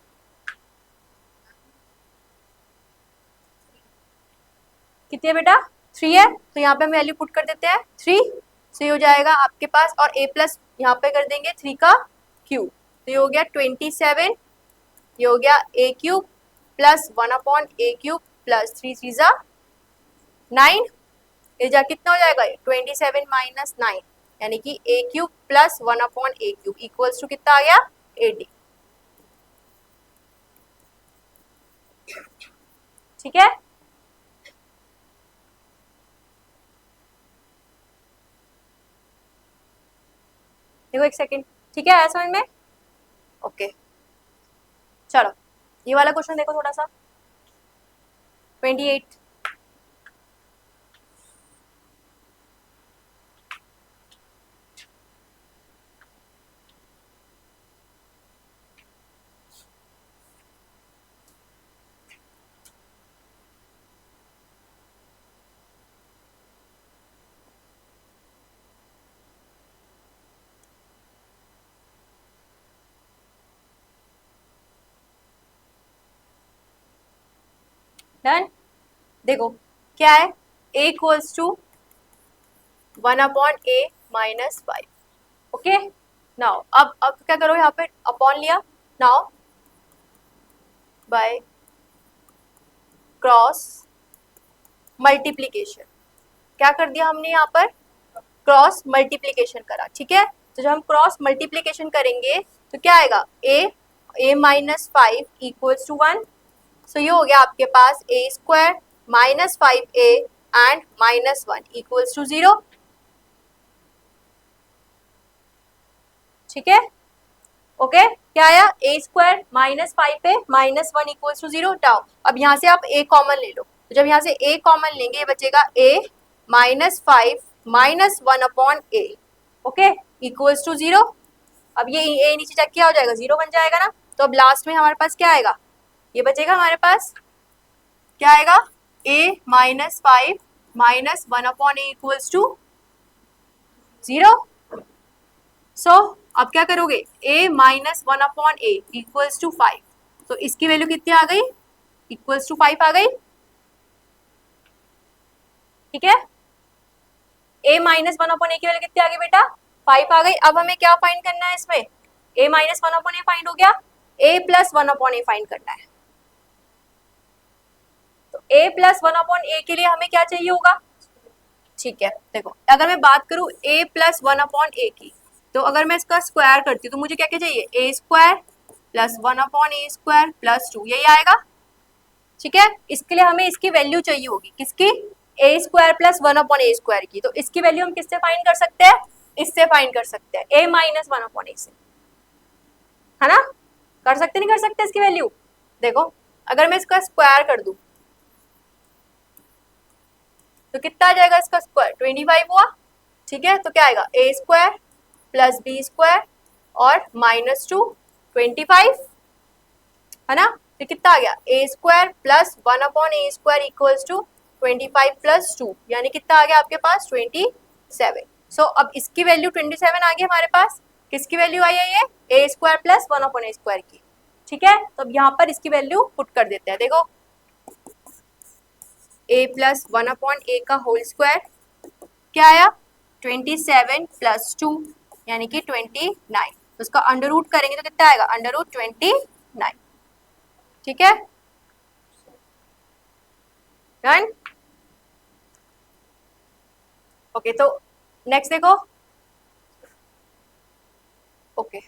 कितनी है बेटा, 3 है, तो यहाँ पे हम वैल्यू पुट कर देते हैं 3। सो ये हो जाएगा आपके पास, और a प्लस यहाँ पे कर देंगे 3 का क्यूब, तो ये हो गया 27। ये हो गया a cube plus 1/a cube plus 3 3 9। ये जा कितना हो जाएगा, 27 माइनस 9, यानी कि a cube plus 1/a cube equals to कितना आ गया, 80। ठीक है, देखो एक सेकेंड, ठीक है, आया समझ में, ओके। चलो ये वाला क्वेश्चन देखो थोड़ा सा, 28। डन, देखो क्या है, a equals to 1/a minus 5। Okay, now अब क्या करो, यहाँ पे अपॉन लिया, नाउ बाय क्रॉस मल्टीप्लीकेशन, क्या कर दिया हमने यहाँ पर, क्रॉस मल्टीप्लीकेशन करा, ठीक है। तो जब हम क्रॉस मल्टीप्लीकेशन करेंगे तो क्या आएगा, a minus 5 equals to 1। So ये हो गया आपके पास a square minus 5a and minus 1 equals to 0, ठीक है। ओके, क्या आया, a square minus 5a minus 1 equals to 0 डाउ। अब यहाँ से आप a कॉमन ले लो, तो जब यहाँ से a कॉमन लेंगे ये बचेगा a minus 5 minus 1/a, okay, equals to 0। अब ये a नीचे चेक किया हो जाएगा, 0 बन जाएगा ना, तो अब लास्ट में हमारे पास क्या आएगा, ये बचेगा हमारे पास, क्या आएगा, a minus 5 minus 1/a equals to 0। So अब क्या करोगे, a minus 1/a equals to 5, तो इसकी वैल्यू कितनी आ गई, इक्वल्स टू 5 आ गई, ठीक है। a माइनस 1/a की वैल्यू कितनी आ गई बेटा, 5 आ गई। अब हमें क्या फाइंड करना है इसमें, a माइनस 1/a फाइंड हो गया, a प्लस 1/a फाइंड करना है। तो a प्लस 1/a के लिए हमें क्या चाहिए होगा, ठीक है। देखो अगर मैं बात करूं a प्लस 1/a की, तो अगर मैं इसका स्क्वायर करती हूँ तो मुझे क्या क्या चाहिए, a square plus 1/a square plus 2, यही आएगा, ठीक है। इसके लिए हमें इसकी वैल्यू चाहिए होगी, किसकी, a square plus 1/a square की। तो इसकी वैल्यू हम किससे फाइंड कर सकते हैं, इससे फाइंड कर सकते हैं, a माइनस 1/a से, है ना, कर सकते नहीं कर सकते इसकी वैल्यू। देखो अगर मैं इसका स्क्वायर कर दूं तो कितना आ जाएगा, इसका स्क्वायर 25 हुआ, ठीक है। तो क्या आएगा, a square plus B square और माइनस 2 25, है ना, तो कितना आ गया, a square plus 1/a square equals to 25 plus 2, यानी कितना आ गया आपके पास 27। सो अब इसकी वैल्यू 27 आ गई हमारे पास, किसकी वैल्यू आई है, ये a square plus 1/a square की, ठीक है। तो अब यहाँ पर इसकी वैल्यू पुट कर देते हैं, देखो a प्लस 1/a का होल स्क्वायर क्या आया, 27 प्लस 2 यानी कि 29, तो उसका अंडर रूट करेंगे तो कितना आएगा, अंडर रूट 29, ठीक है, डन। ओके, तो नेक्स्ट देखो, ओके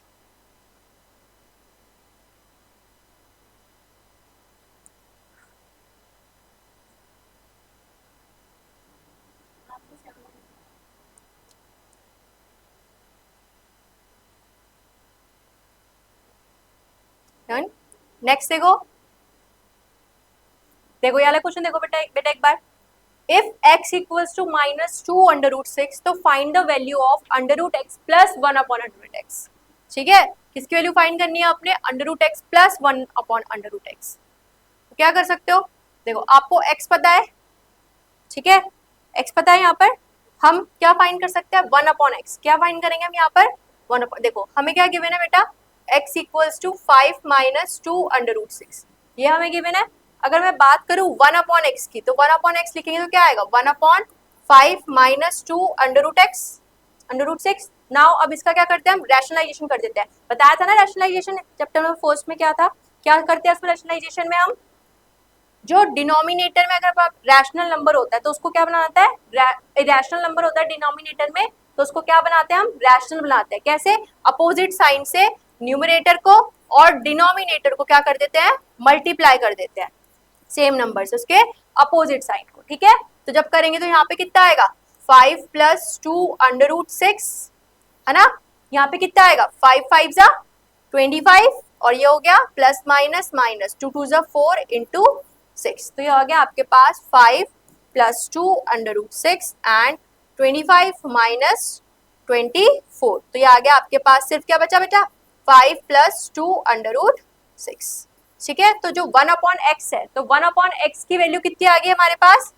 डन। नेक्स्ट देखो, देखो ये वाला क्वेश्चन देखो बेटा बेटा एक बार, इफ x इक्वल्स टू -2 √6 तो find the value of √x plus 1/√x। ठीक है, किसकी वैल्यू फाइंड करनी है आपने? √x plus 1/√x। तो क्या कर सकते हो, देखो आपको x पता है, ठीक है, x पता है, यहाँ पर हम क्या फाइंड कर सकते हैं? 1/x। क्या फाइंड करेंगे हम यहाँ पर? 1, देखो हमें क्या गिवन है बेटा, x इक्वल्स टू 5 - 2 √6, ये हमें गिवन है। अगर मैं बात करूं 1/x की, तो 1/x लिखेंगे तो क्या आएगा? 1/5 - 2 √x √6। नाउ अब इसका क्या करते हैं हम? रैशनलाइजेशन कर देते हैं। बताया था ना रैशनलाइजेशन चैप्टर नंबर फर्स्ट में क्या था, क्या करते हैं इसमें रैशनलाइजेशन में हम, जो डिनोमिनेटर में अगर रैशनल नंबर होता है तो उसको क्या बनाता है? रैशनल नंबर होता है डिनोमिनेटर में, तो उसको क्या बनाते हैं हम? रैशनल बनाते हैं। कैसे? अपोजिट साइन से न्यूमरेटर को और डिनोमिनेटर को क्या कर देते हैं? मल्टीप्लाई कर देते हैं सेम नंबर से, उसके अपोजिट साइन को। ठीक है, तो जब करेंगे तो यहाँ पे कितना आएगा? 5 + 2 √6 है ना, यहाँ पे कितना आएगा? 5 5 = 25 और ये हो गया प्लस माइनस माइनस, 2 2 = 4 इंटू 6, तो ये हो गया आपके पास 5 + 2 √6 एंड 25 - 24, तो ये आ गया आपके पास सिर्फ क्या बचा बेटा? 5 + 2 √6। ठीक है, तो जो 1/x है, तो 1/x की वैल्यू कितनी आ गई हमारे पास?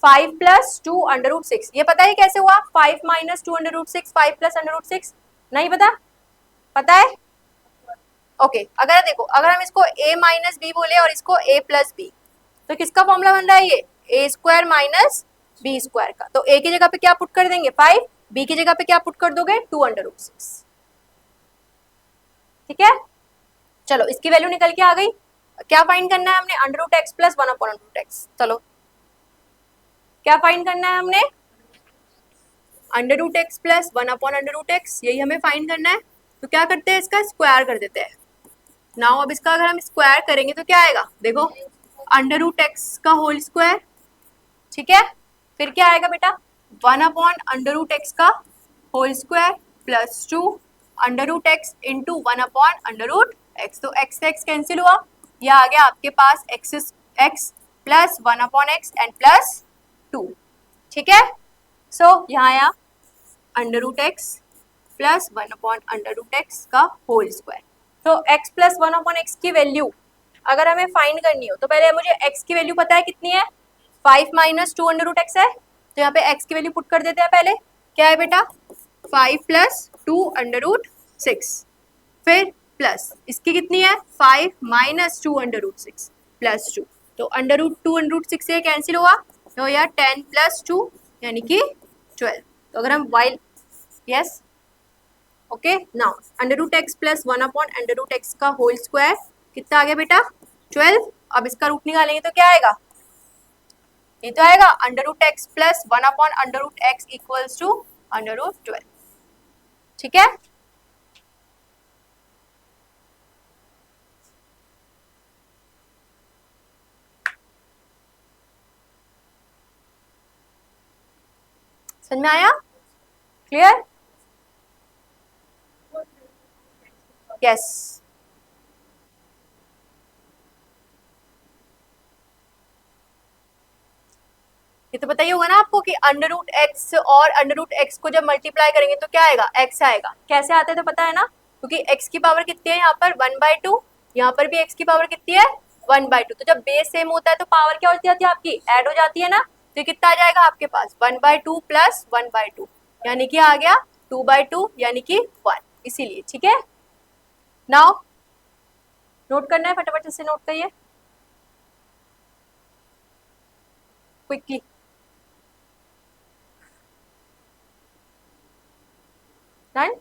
5 + 2 √6। ये पता है कैसे हुआ? 5 - 2 √6, 5 + √6, नहीं पता? पता है? ओके, अगर देखो, अगर हम इसको a - b बोले और इसको a + b, तो किसका फॉर्मूला बन रहा है? ये a² - b² का। तो a की जगह पे क्या पुट कर देंगे? 5, b की जगह पे क्या पुट कर दोगे? 2 √6। ठीक है, चलो इसकी वैल्यू निकल के आ गई। क्या फाइंड करना है हमने? √x plus 1/√x। चलो क्या फाइंड करना है हमने? √x प्लस 1/√x, यही हमें फाइंड करना है। तो क्या करते हैं? इसका स्क्वायर कर देते हैं। नाउ अब इसका अगर हम स्क्वायर करेंगे तो क्या आएगा? देखो, √x का होल स्क्वायर, ठीक है, फिर क्या आएगा बेटा? 1/√x का whole square plus 2 √x into 1/√x। तो x से x कैंसिल हुआ, यह आ गया आपके पास x plus 1/x and plus 2। ठीक है, सो यहाँ आया √x प्लस 1/√x का होल स्क्वायर। तो x प्लस 1/x की वैल्यू अगर हमें फाइंड करनी हो तो पहले मुझे x की वैल्यू पता है कितनी है? 5 - 2 √x है, तो यहाँ पे x की वैल्यू पुट कर देते हैं पहले। क्या है बेटा? 5 + 2 √6, फिर प्लस इसकी कितनी है? 5 - 2 √6 प्लस 2, तो √2 √6 से कैंसिल हुआ, तो यार 10 + 2 यानी कि 12। तो अगर हम y, yes okay, now √x plus 1/√x का होल स्क्वायर कितना आ गया बेटा? 12। अब इसका रूट निकालेंगे तो क्या आएगा? ये तो आएगा √x plus 1/√x equals to √12। ठीक है, समझ में आया? क्लियर? यस, ये तो बताइए होगा ना आपको कि √x और √x को जब मल्टीप्लाई करेंगे तो क्या आएगा? x आएगा। कैसे आता है तो पता है ना, क्योंकि x की पावर कितनी है यहाँ पर? 1/2, यहाँ पर भी x की पावर कितनी है? 1/2। तो जब बेस सेम होता है तो पावर क्या हो जाती है आपकी? ऐड हो जाती है ना, तो कितना आ जाएगा आपके पास? 1/2 प्लस 1/2 यानी कि आ गया 2/2 यानी कि 1, इसीलिए। ठीक है, नाउ नोट करना है, फटाफट से नोट करिए quickly. Done?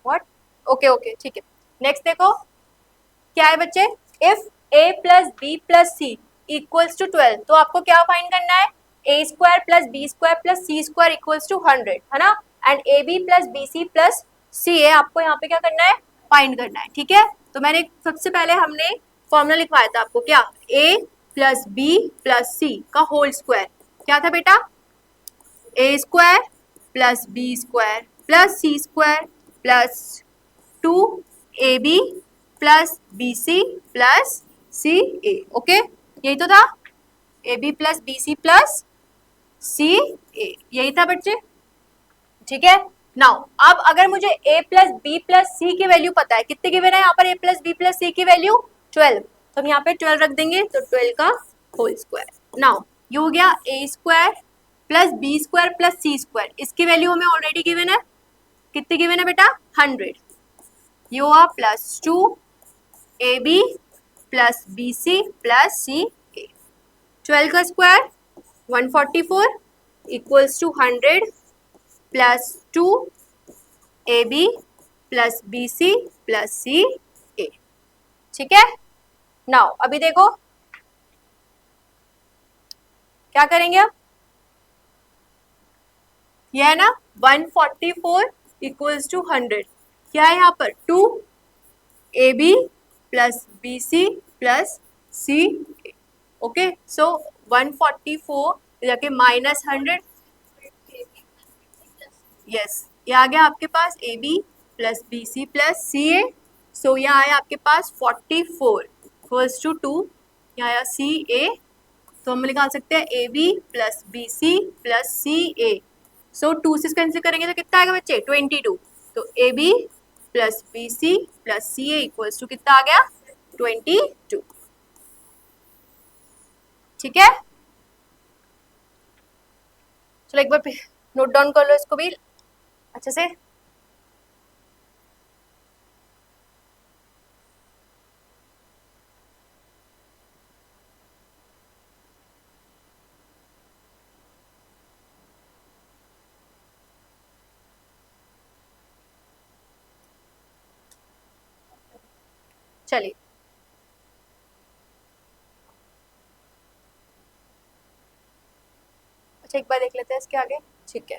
What? Okay okay, ठीक है। नेक्स्ट देखो क्या है बच्चे, if a plus b plus c equals to 12, तो आपको क्या फाइंड करना है? a² plus b² plus c² equals to 100 है ना, and ab plus bc plus ca आपको यहाँ पे क्या करना है? फाइंड करना है। ठीक है, तो मैंने सबसे पहले हमने फॉर्मूला लिखवाया था आपको, क्या? a plus b plus c का होल स्क्वायर क्या था बेटा? a² plus b² plus c² plus 2ab plus bc plus ca। Okay, यही तो था, ab plus bc plus ca, यही था बच्चे। ठीक है, नाउ अब अगर मुझे a प्लस बी प्लस सी की वैल्यू पता है, कितने गिवन है यहाँ पर a प्लस बी प्लस सी की वैल्यू 12, तो हम यहाँ पे 12 रख देंगे, तो 12 का होल स्क्वायर। नाउ ये हो गया a square plus B square plus c square, इसकी वैल्यू हमें ऑलरेडी गिवन है, कितनी गिवन है बेटा 100। ये हुआ plus 2ab plus b c plus c a, 12 का square 144 equals to 100 plus 2ab plus b c plus c a. ठीक है, नाउ अभी देखो क्या करेंगे अब, यह है ना 144 इक्वल्स टू 100, क्या है यहाँ पर 2ab plus b c plus c a. Okay, so 144 जाके माइनस 100, यस ये आ गया आपके पास a b plus b c plus c a. So यहाँ आया आपके पास 44 इक्वल्स टू 2, यहाँ आया सी ए, तो हम निकाल सकते हैं a b plus b c plus c a. So 2 से कैंसिल करेंगे तो कितना आएगा बच्चे 22, तो a b plus b c plus c a equals to कितना आ गया 22। ठीक है, चलो एक बार नोट डाउन कर लो इसको भी अच्छे से। चलिए अच्छा एक बार देख लेते हैं इसके आगे। ठीक है,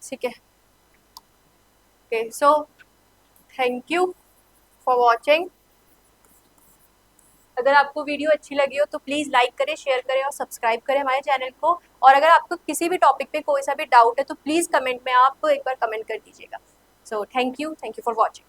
ठीक है, okay, so thank you for watching. अगर आपको वीडियो अच्छी लगी हो तो प्लीज़ लाइक करें, शेयर करें और सब्सक्राइब करें हमारे चैनल को। और अगर आपको किसी भी टॉपिक पे कोई सा भी डाउट है तो प्लीज़ कमेंट में आप एक बार कमेंट कर दीजिएगा। So thank you for watching.